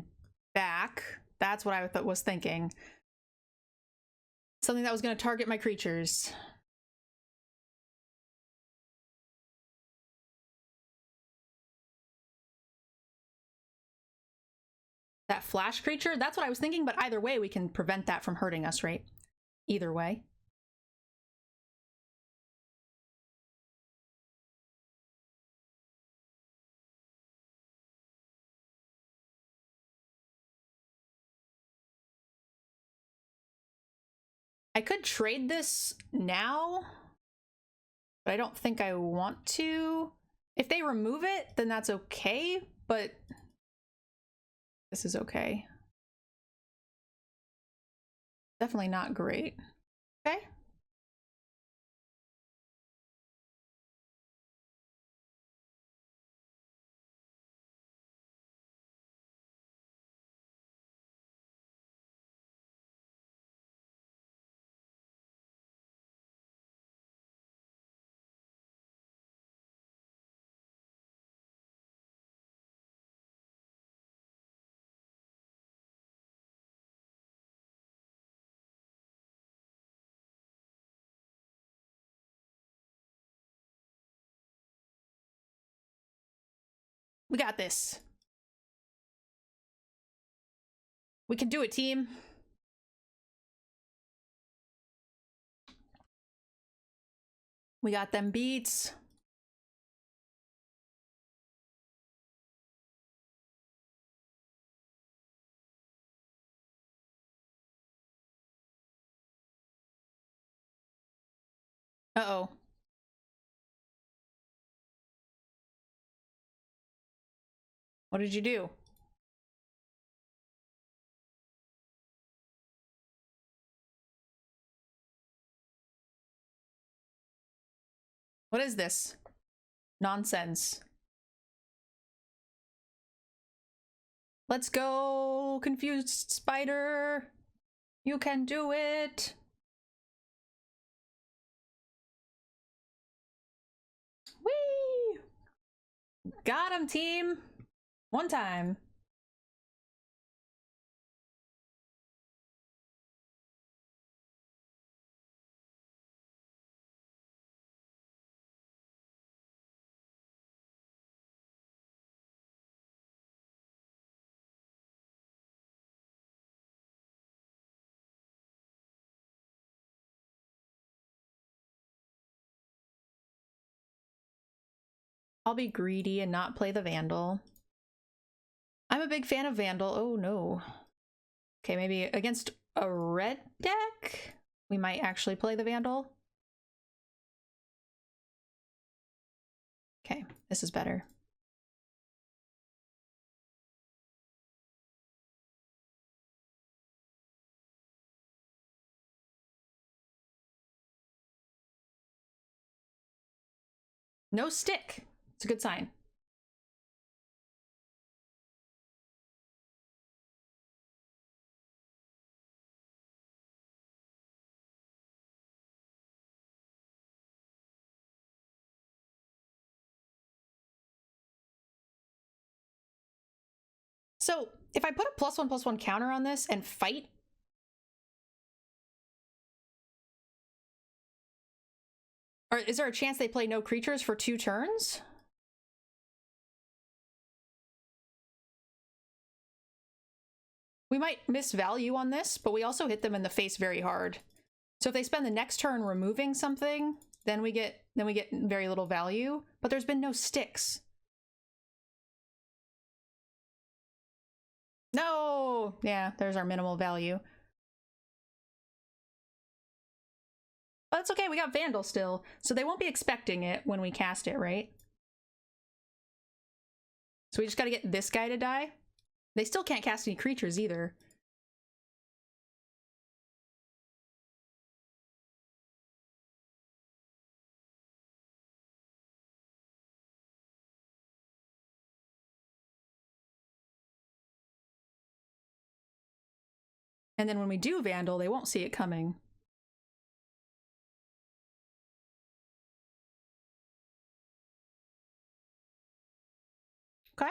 [SPEAKER 1] back. That's what I was thinking. Something that was going to target my creatures. That flash creature? That's what I was thinking, but either way, we can prevent that from hurting us, right? Either way. I could trade this now, but I don't think I want to. If they remove it, then that's okay, but this is okay. Definitely not great. Okay. We got this. We can do it, team. We got them beats. Uh-oh. What did you do? What is this? Nonsense. Let's go, confused spider. You can do it. Whee! Got him, team. One time. I'll be greedy and not play the Vandal. I'm a big fan of Vandal. Oh no. Okay, maybe against a red deck, we might actually play the Vandal. Okay, this is better. No stick. It's a good sign. So if I put a +1/+1 counter on this and fight, or is there a chance they play no creatures for 2 turns? We might miss value on this, but we also hit them in the face very hard. So if they spend the next turn removing something, then we get very little value, but there's been no sticks. No! Yeah, there's our minimal value. But that's okay, we got Vandal still, so they won't be expecting it when we cast it, right? So we just gotta get this guy to die. They still can't cast any creatures either. And then when we do Vandal, they won't see it coming. Okay.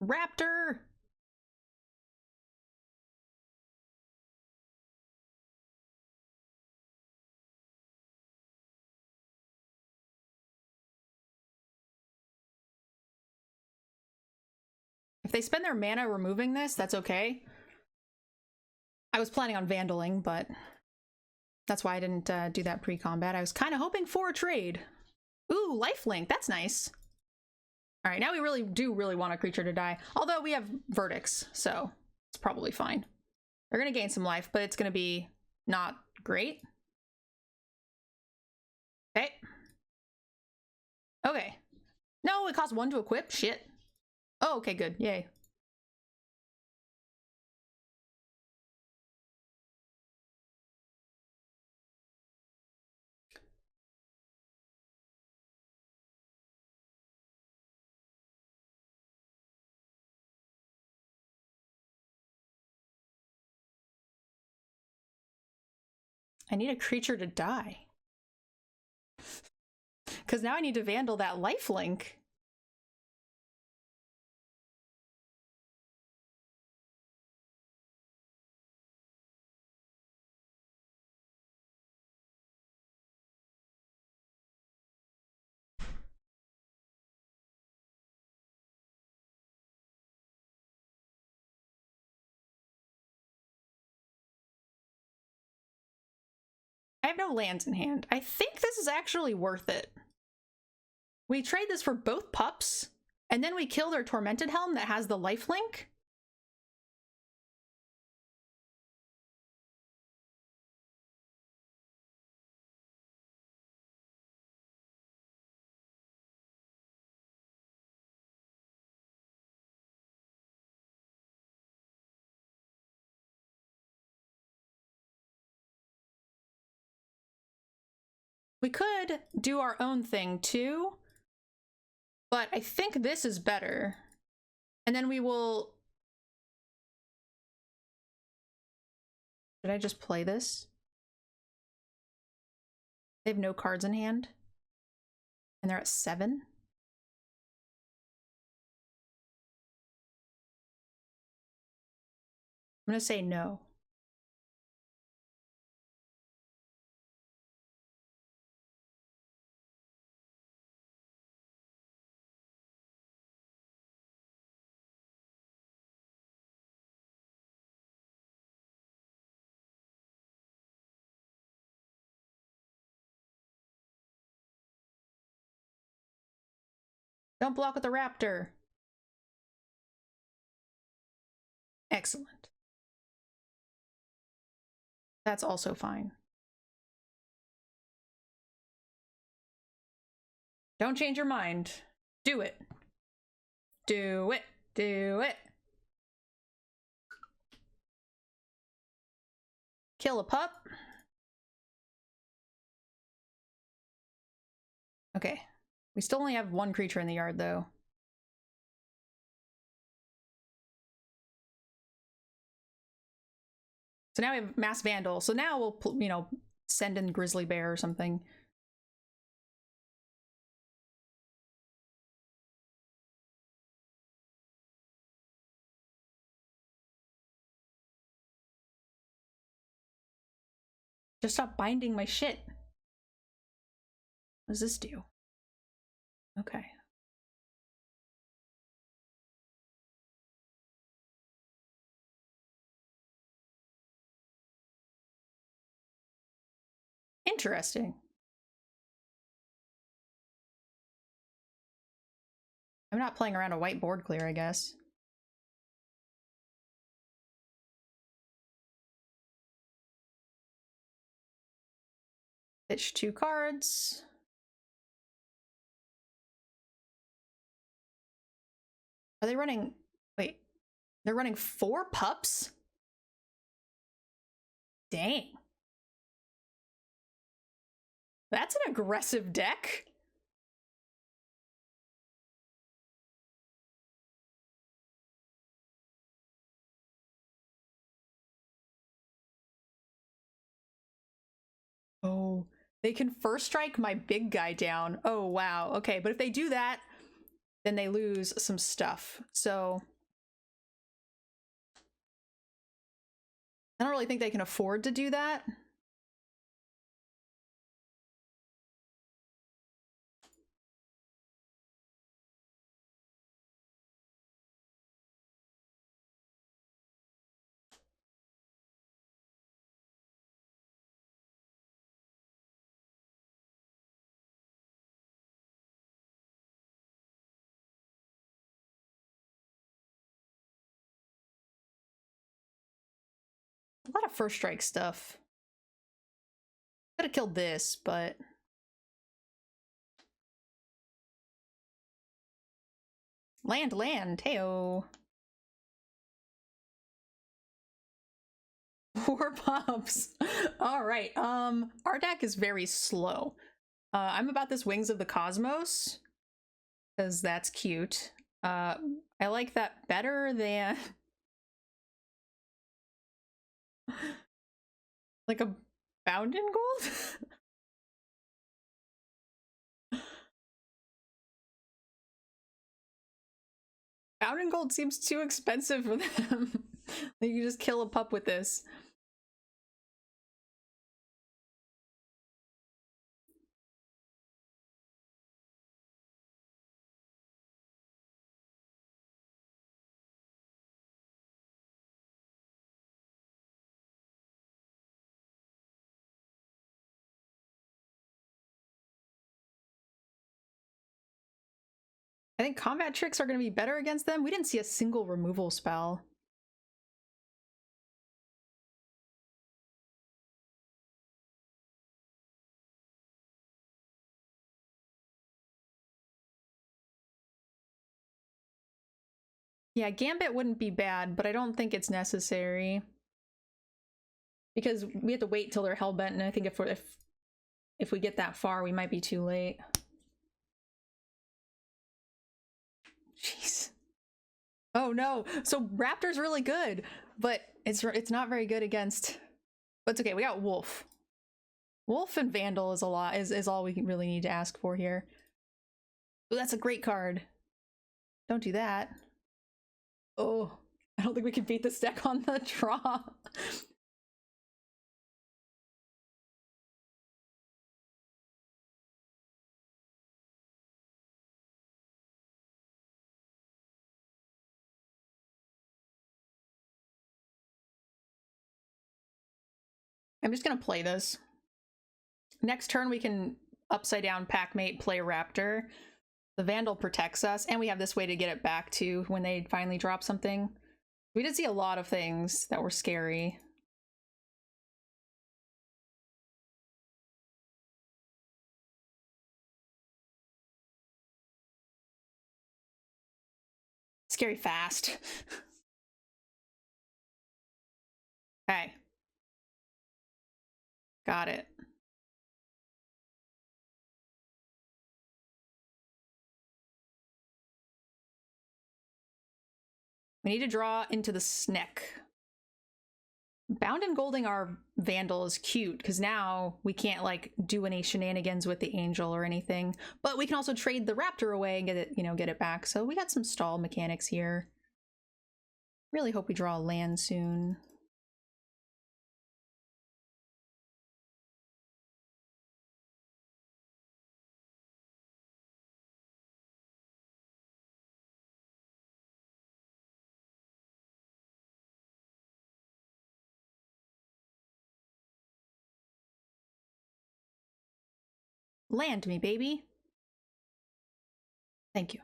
[SPEAKER 1] Raptor! If they spend their mana removing this, that's okay. I was planning on Vandaling, but that's why I didn't do that pre-combat. I was kind of hoping for a trade. Ooh, lifelink, that's nice. All right, now we really do want a creature to die. Although we have verdicts, so it's probably fine. They're gonna gain some life, but it's gonna be not great. Okay. Okay. No, it costs 1 to equip? Shit. Oh, okay, good. Yay. I need a creature to die. Because now I need to Vandal that lifelink. I have no lands in hand. I think this is actually worth it. We trade this for both pups, and then we kill their Tormented Helm that has the lifelink. We could do our own thing too, but I think this is better. And then we will... Did I just play this? They have no cards in hand. And they're at 7. I'm gonna say no. Don't block with the raptor. Excellent. That's also fine. Don't change your mind. Do it. Do it. Do it. Kill a pup. Okay. We still only have 1 creature in the yard, though. So now we have Mass Vandal. So now we'll, you know, send in Grizzly Bear or something. Just stop binding my shit. What does this do? Okay. Interesting. I'm not playing around a white board clear, I guess. Pitch 2 cards. Are they running... Wait. They're running 4 pups? Dang. That's an aggressive deck. Oh, they can first strike my big guy down. Oh, wow. Okay, but if they do that, then they lose some stuff. So I don't really think they can afford to do that. A lot of first strike stuff. Could have killed this, but... Land, heyo. 4 pups. All right. Our deck is very slow. I'm about this Wings of the Cosmos because that's cute. I like that better than like a Bound in Gold. Bound in Gold seems too expensive for them. Like you just kill a pup with this. I think combat tricks are going to be better against them. We didn't see a single removal spell. Yeah, Gambit wouldn't be bad, but I don't think it's necessary. Because we have to wait till they're hellbent, and I think if we get that far, we might be too late. Jeez. Oh no! So Raptor's really good, but it's not very good against. But it's okay. We got Wolf. Wolf and Vandal is a lot. Is all we really need to ask for here. Oh, that's a great card. Don't do that. Oh, I don't think we can beat this deck on the draw. I'm just gonna play this. Next turn we can upside down Packmate, play Raptor. The Vandal protects us, and we have this way to get it back to when they finally drop something. We did see a lot of things that were scary. Scary fast. Okay. Got it. We need to draw into the Sneck. Bound and Golding our Vandal is cute, because now we can't, like, do any shenanigans with the Angel or anything. But we can also trade the Raptor away and get it, get it back. So we got some stall mechanics here. Really hope we draw a land soon. Land me, baby. Thank you.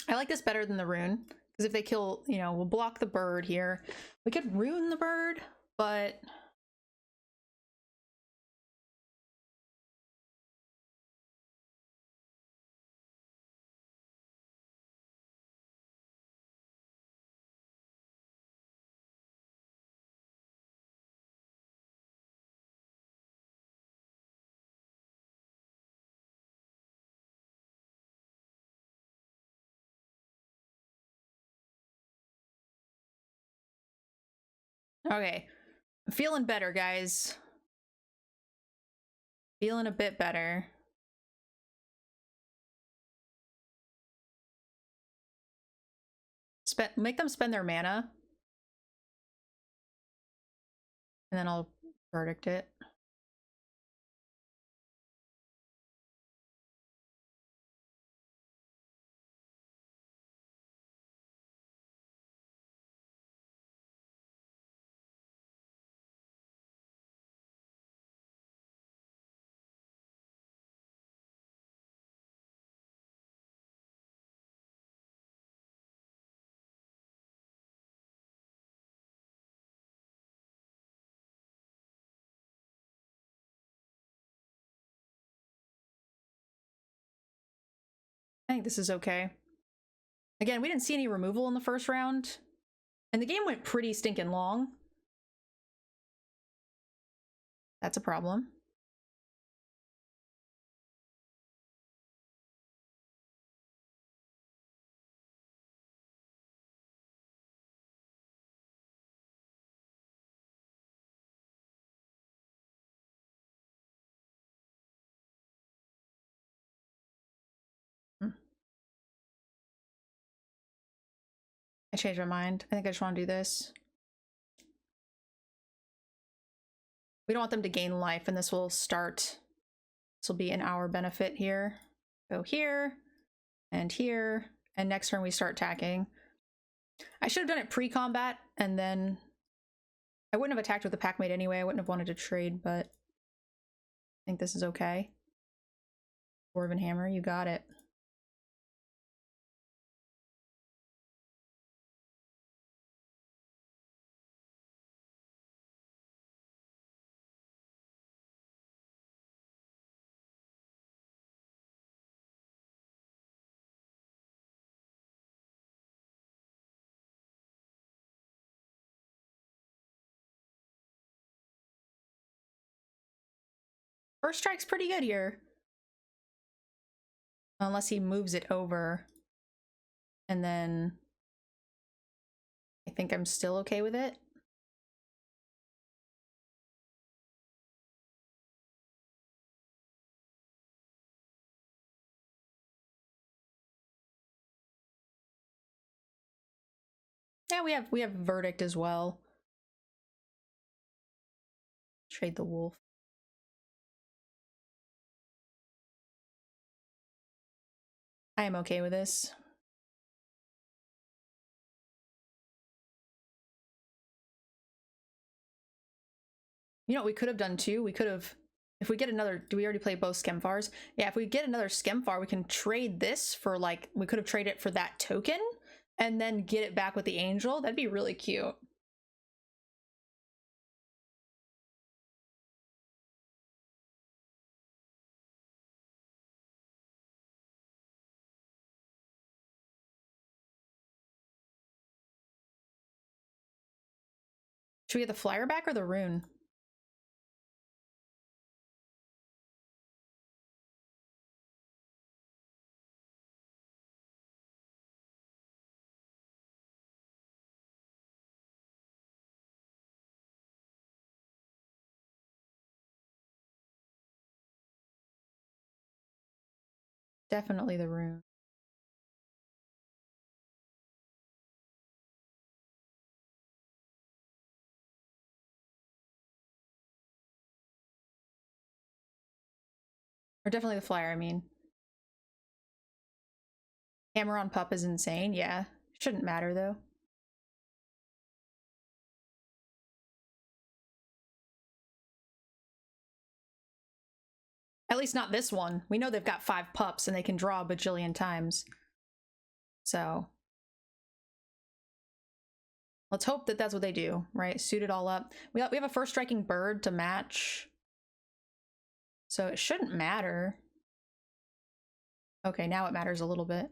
[SPEAKER 1] I like this better than the rune, because if they kill, we'll block the bird here. We could rune the bird, but okay. I'm feeling better, guys. Feeling a bit better. Make them spend their mana. And then I'll verdict it. I think this is okay. Again, we didn't see any removal in the first round, and the game went pretty stinking long. That's a problem. I changed my mind. I think I just want to do this. We don't want them to gain life, and this will start. This will be in our benefit here. Go here, and next turn we start attacking. I should have done it pre-combat, and then I wouldn't have attacked with the packmate anyway. I wouldn't have wanted to trade, but I think this is okay. Dwarven Hammer, you got it. First strike's pretty good here. Unless he moves it over. And then I think I'm still okay with it. Yeah, we have Verdict as well. Trade the wolf. I am okay with this. You know what we could have done too? We could have, if we get another, do we already play both Skemfars? Yeah, if we get another Skemfar, we can trade this for like, we could have traded it for that token and then get it back with the angel. That'd be really cute. Should we get the flyer back or the rune? Definitely the rune. Or definitely the flyer, I mean. Hammer on pup is insane, yeah. Shouldn't matter though. At least not this one. We know they've got 5 pups and they can draw a bajillion times. So let's hope that that's what they do, right? Suit it all up. We have a first striking bird to match. So it shouldn't matter. Okay, now it matters a little bit.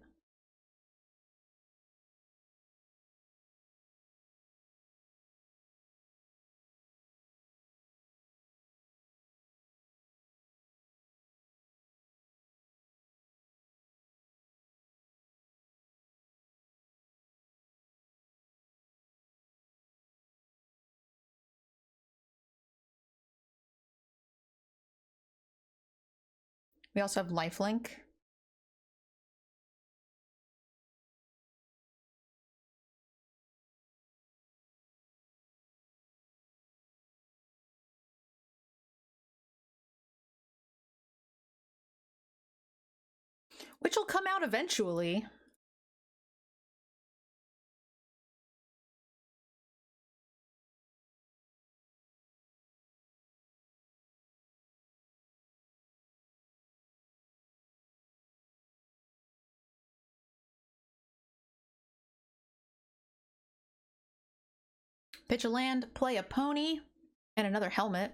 [SPEAKER 1] We also have lifelink. Which will come out eventually. Pitch a land, play a pony, and another helmet.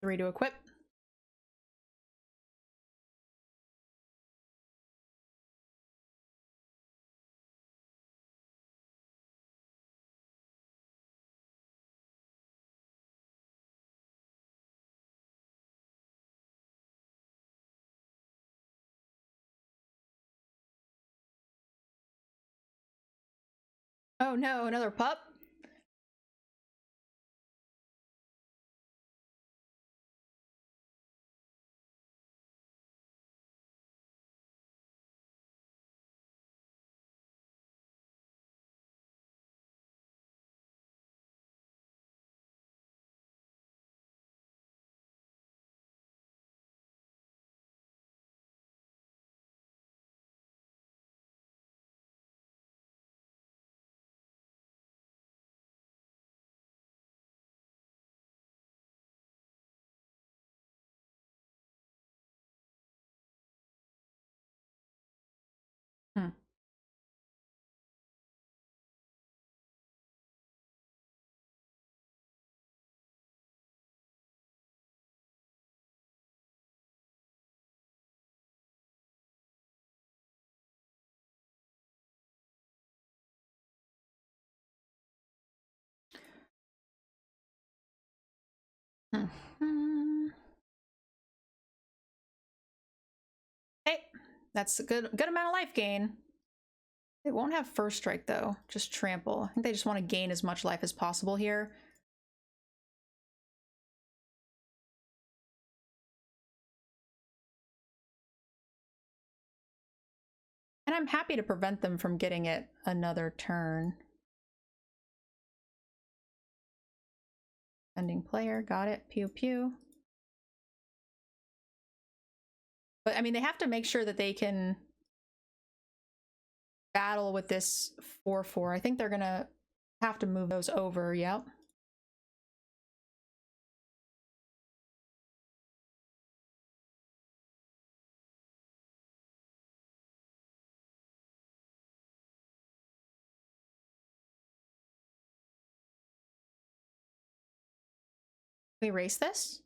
[SPEAKER 1] Three to equip. Oh no, another pup? Hey, that's a good amount of life gain. They won't have first strike though, just trample. I think they just want to gain as much life as possible here. And I'm happy to prevent them from getting it another turn. Ending player, got it, pew pew. But I mean, they have to make sure that they can battle with this 4/4. I think they're gonna have to move those over, yep. We erase this?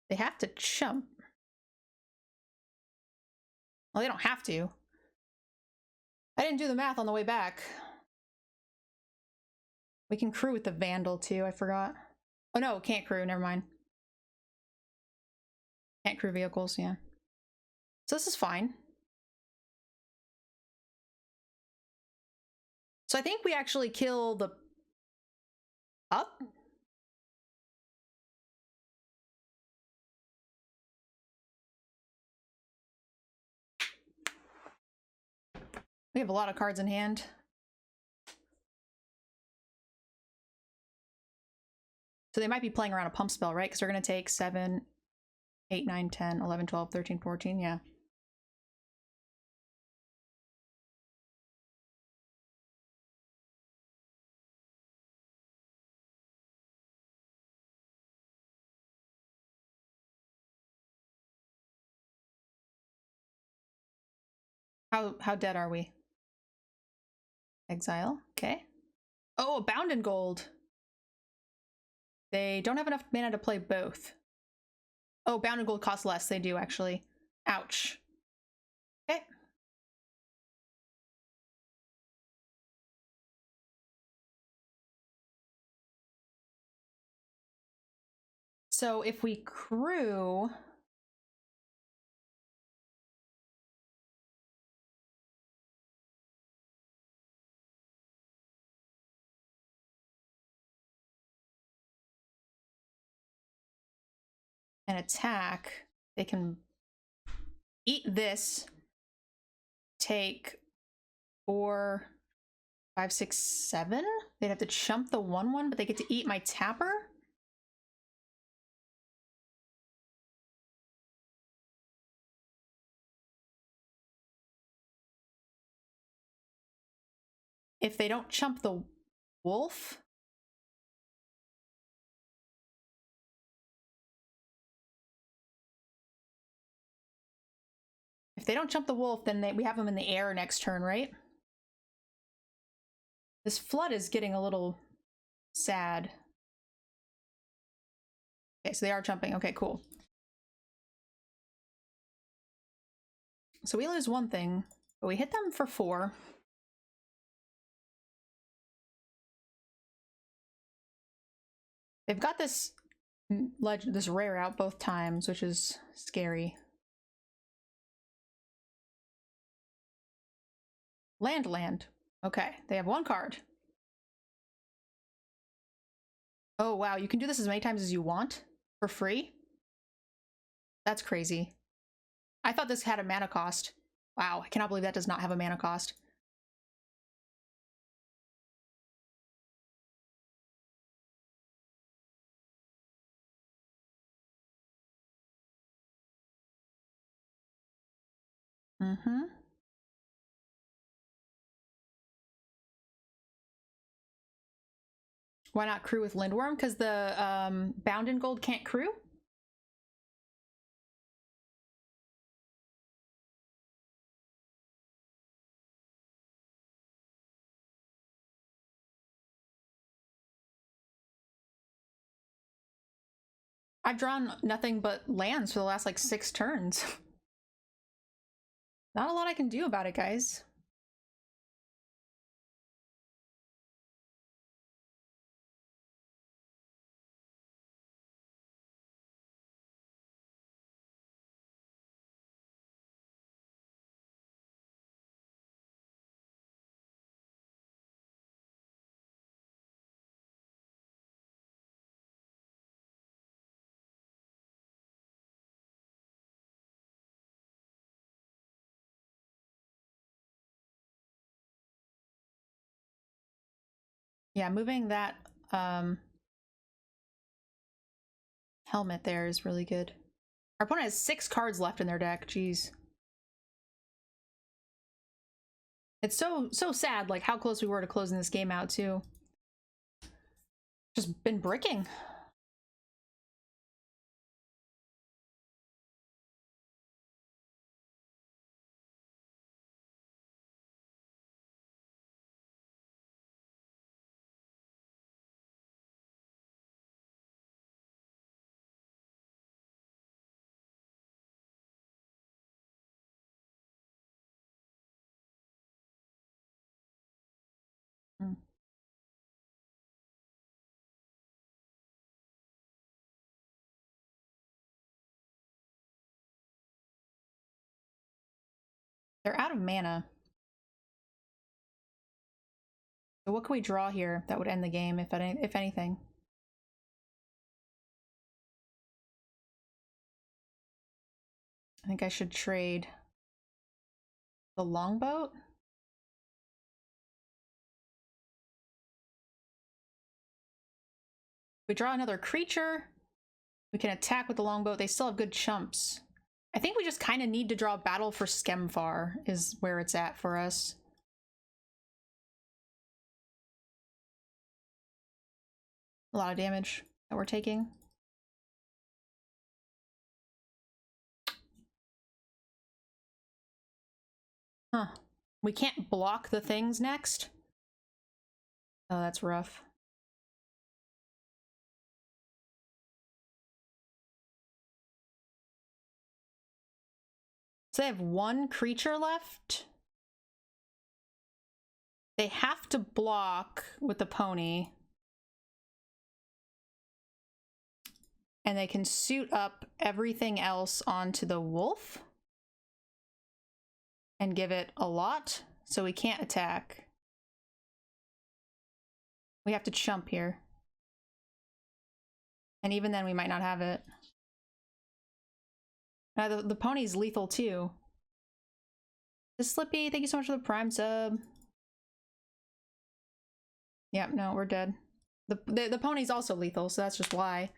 [SPEAKER 1] They have to chump. Well, they don't have to. I didn't do the math on the way back. We can crew with the Vandal too, I forgot. Oh no, can't crew, never mind. Can't crew vehicles, yeah. So this is fine. So I think we actually kill the up. We have a lot of cards in hand. So they might be playing around a pump spell, right? Because they're going to take 7, 8, 9, 10, 11, 12, 13, 14, yeah. How dead are we? Exile, okay. Oh, Bound in Gold. They don't have enough mana to play both. Oh, Bound in Gold costs less. They do, actually. Ouch. Okay. So if we crew... and attack, they can eat this, take 4, 5, 6, 7. They'd have to chump the 1/1, but they get to eat my tapper? If they don't chump the wolf? If they don't chump the wolf, then we have them in the air next turn, right? This flood is getting a little sad. Okay, so they are jumping. Okay, cool. So we lose one thing, but we hit them for 4. They've got this this rare out both times, which is scary. Land. Okay, they have 1 card. Oh wow, you can do this as many times as you want for free? That's crazy. I thought this had a mana cost. Wow, I cannot believe that does not have a mana cost. Mm-hmm. Why not crew with Lindworm? Because the Bound in Gold can't crew? I've drawn nothing but lands for the last like 6 turns. Not a lot I can do about it, guys. Yeah, moving that helmet there is really good. Our opponent has 6 cards left in their deck. Jeez. It's so sad, like, how close we were to closing this game out, too. Just been bricking. Mm. They're out of mana. So what can we draw here that would end the game, if anything? I think I should trade the longboat. We draw another creature. We can attack with the longboat. They still have good chumps. I think we just kind of need to draw Battle for Skemfar is where it's at for us. A lot of damage that we're taking. Huh. We can't block the things next? Oh, that's rough. So they have 1 creature left. They have to block with the pony. And they can suit up everything else onto the wolf. And give it a lot, so we can't attack. We have to chump here. And even then we might not have it. The pony's lethal too. This Slippy, thank you so much for the Prime sub. Yep, no, we're dead. The pony's also lethal, so that's just why.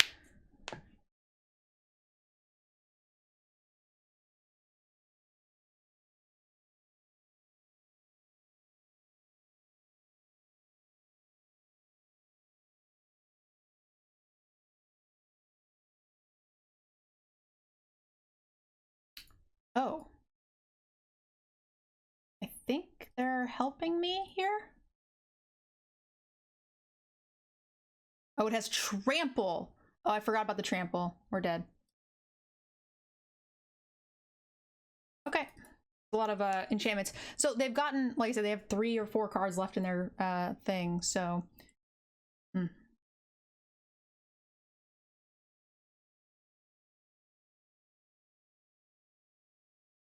[SPEAKER 1] Oh. I think they're helping me here? Oh, it has trample. Oh, I forgot about the trample. We're dead. Okay. A lot of enchantments. So they've gotten, like I said, they have 3 or 4 cards left in their thing, so...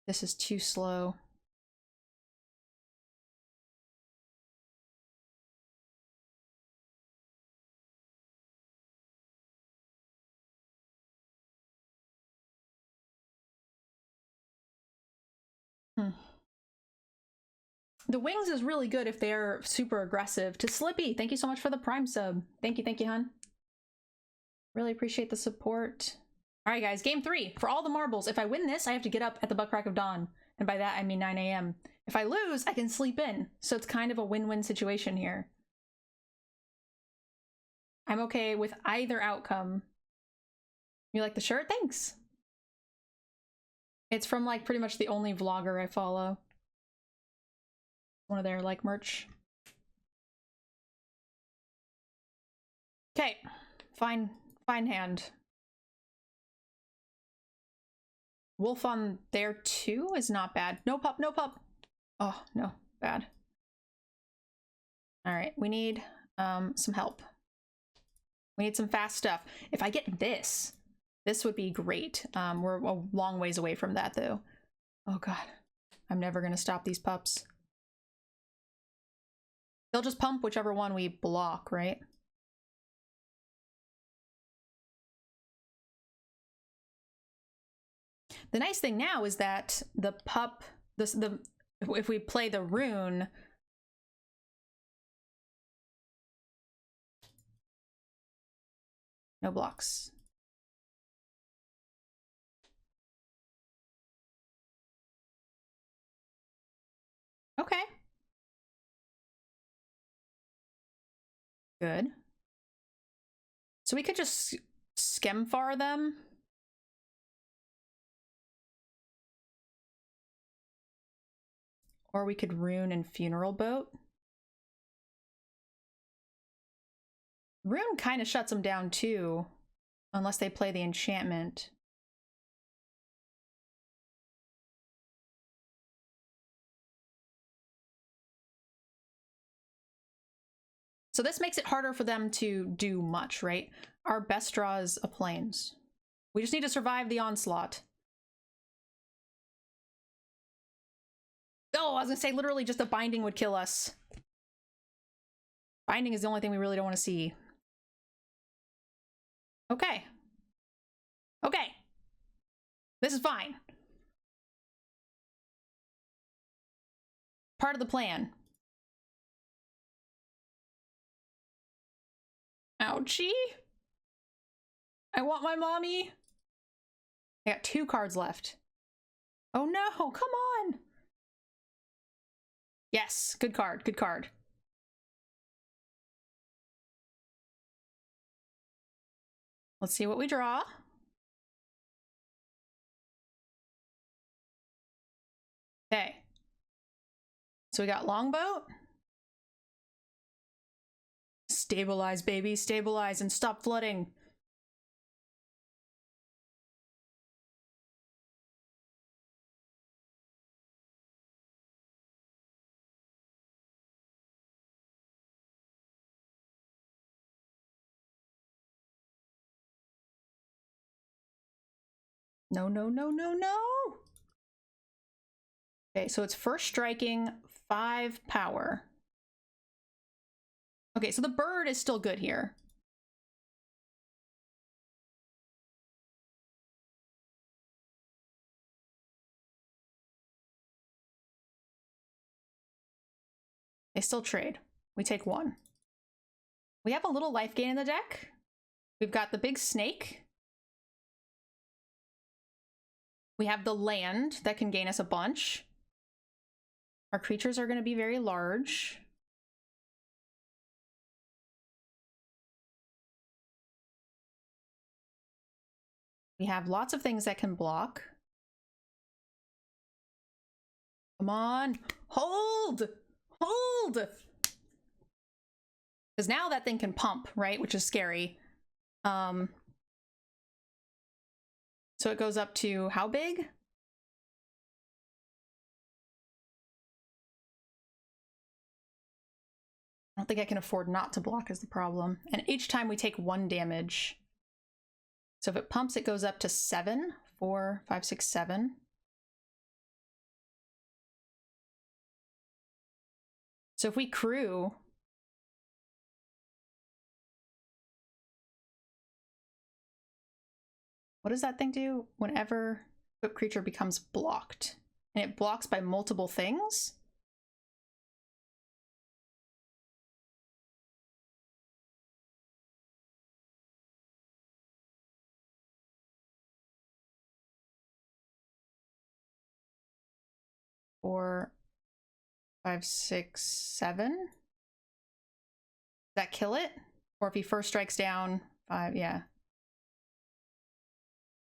[SPEAKER 1] This is too slow. The wings is really good if they're super aggressive. To Slippy, thank you so much for the Prime sub. Thank you, hun. Really appreciate the support. All right, guys, game 3. For all the marbles, if I win this, I have to get up at the butt crack of dawn. And by that, I mean 9 a.m. If I lose, I can sleep in. So it's kind of a win-win situation here. I'm okay with either outcome. You like the shirt? Thanks. It's from like pretty much the only vlogger I follow. One of their like merch. Okay, fine hand. Wolf on there too is not bad. No pup, no pup. Oh, no, bad. All right, we need some help. We need some fast stuff. If I get this would be great. We're a long ways away from that though. Oh God, I'm never gonna stop these pups. They'll just pump whichever one we block, right? The nice thing now is that the pup, if we play the rune, no blocks. Okay. Good. So we could just Skemfar them. Or we could rune and funeral boat. Rune kind of shuts them down too, unless they play the enchantment. So this makes it harder for them to do much, right? Our best draw is a plains. We just need to survive the onslaught. Oh, I was gonna say literally just a binding would kill us. Binding is the only thing we really don't want to see. Okay. Okay. This is fine. Part of the plan. Ouchie. I want my mommy. I got 2 cards left. Oh no, come on. Yes, good card, good card. Let's see what we draw. Okay. So we got longboat. Stabilize, baby, stabilize and stop flooding. No, no, no, no, no. Okay, so it's first striking, 5 power. Okay, so the bird is still good here. They still trade. We take 1. We have a little life gain in the deck. We've got the big snake. We have the land that can gain us a bunch. Our creatures are going to be very large. We have lots of things that can block. Come on, hold, hold. Because now that thing can pump, right? Which is scary. So it goes up to how big? I don't think I can afford not to block is the problem. And each time we take 1 damage. So if it pumps, it goes up to 7. 4, 5, 6, 7. So if we crew, what does that thing do? Whenever a creature becomes blocked, and it blocks by multiple things? Four, 5, 6, 7. Does that kill it? Or if he first strikes down 5, yeah.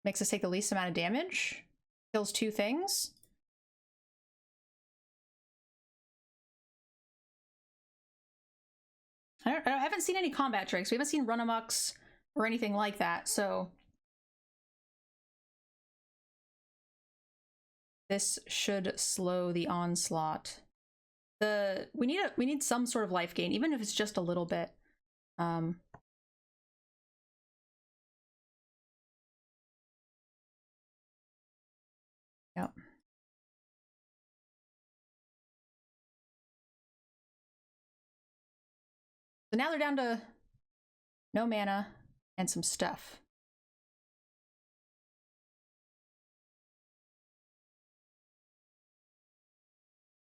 [SPEAKER 1] Makes us take the least amount of damage. Kills 2 things. I haven't seen any combat tricks. We haven't seen run amucks or anything like that, so This should slow the onslaught. We need some sort of life gain, even if it's just a little bit. Yep. So now they're down to no mana and some stuff.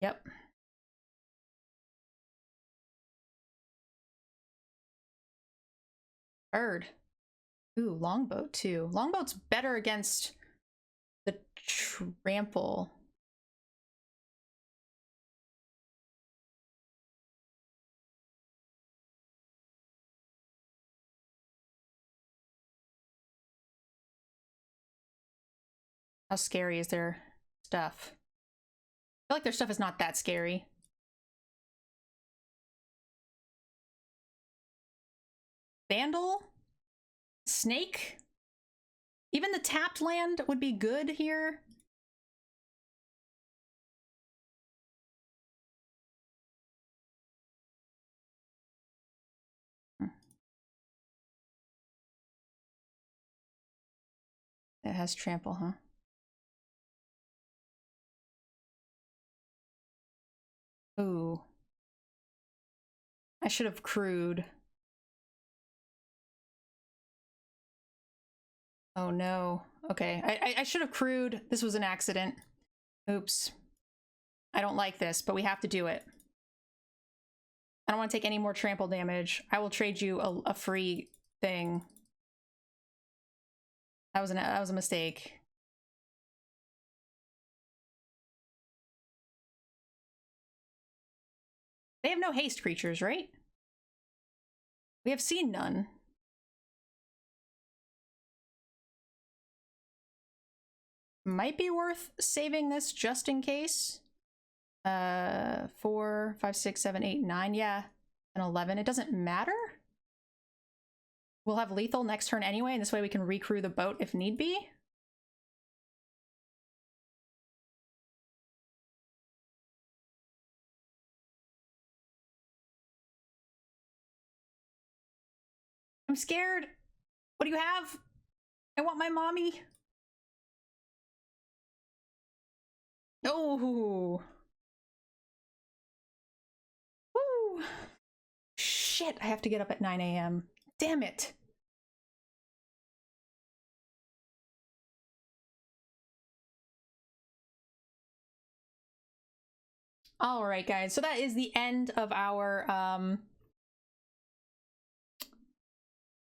[SPEAKER 1] Yep. Bird. Ooh, longbow too. Longbow's better against the trample. How scary is their stuff? I feel like their stuff is not that scary. Vandal? Snake? Even the tapped land would be good here. It has trample, huh? Ooh. I should have crewed. Oh no. Okay, I should have crewed. This was an accident. Oops. I don't like this, but we have to do it. I don't want to take any more trample damage. I will trade you a free thing. That was a mistake. They have no haste creatures, right? We have seen none. Might be worth saving this just in case. 4, 5, 6, 7, 8, 9, yeah. And 11. It doesn't matter. We'll have lethal next turn anyway, and this way we can recrew the boat if need be. I'm scared. What do you have? I want my mommy. Oh. Woo. Shit, I have to get up at 9 a.m. Damn it. All right, guys. So that is the end of our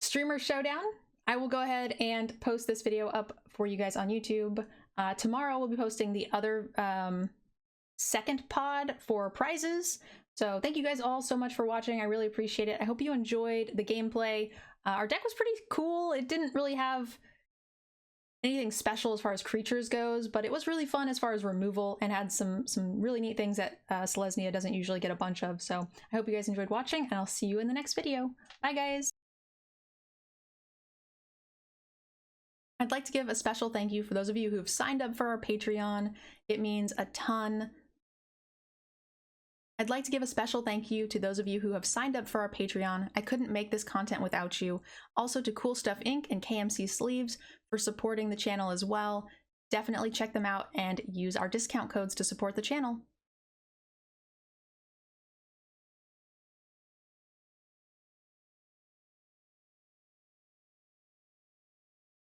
[SPEAKER 1] streamer showdown. I will go ahead and post this video up for you guys on YouTube. Tomorrow we'll be posting the other second pod for prizes. So thank you guys all so much for watching. I really appreciate it. I hope you enjoyed the gameplay. Our deck was pretty cool. It didn't really have anything special as far as creatures goes, but it was really fun as far as removal and had some really neat things that Selesnya doesn't usually get a bunch of. So I hope you guys enjoyed watching, and I'll see you in the next video. Bye, guys! I'd like to give a special thank you for those of you who've signed up for our Patreon. It means a ton. I'd like to give a special thank you to those of you who have signed up for our Patreon. I couldn't make this content without you. Also to Cool Stuff Inc. and KMC Sleeves for supporting the channel as well. Definitely check them out and use our discount codes to support the channel.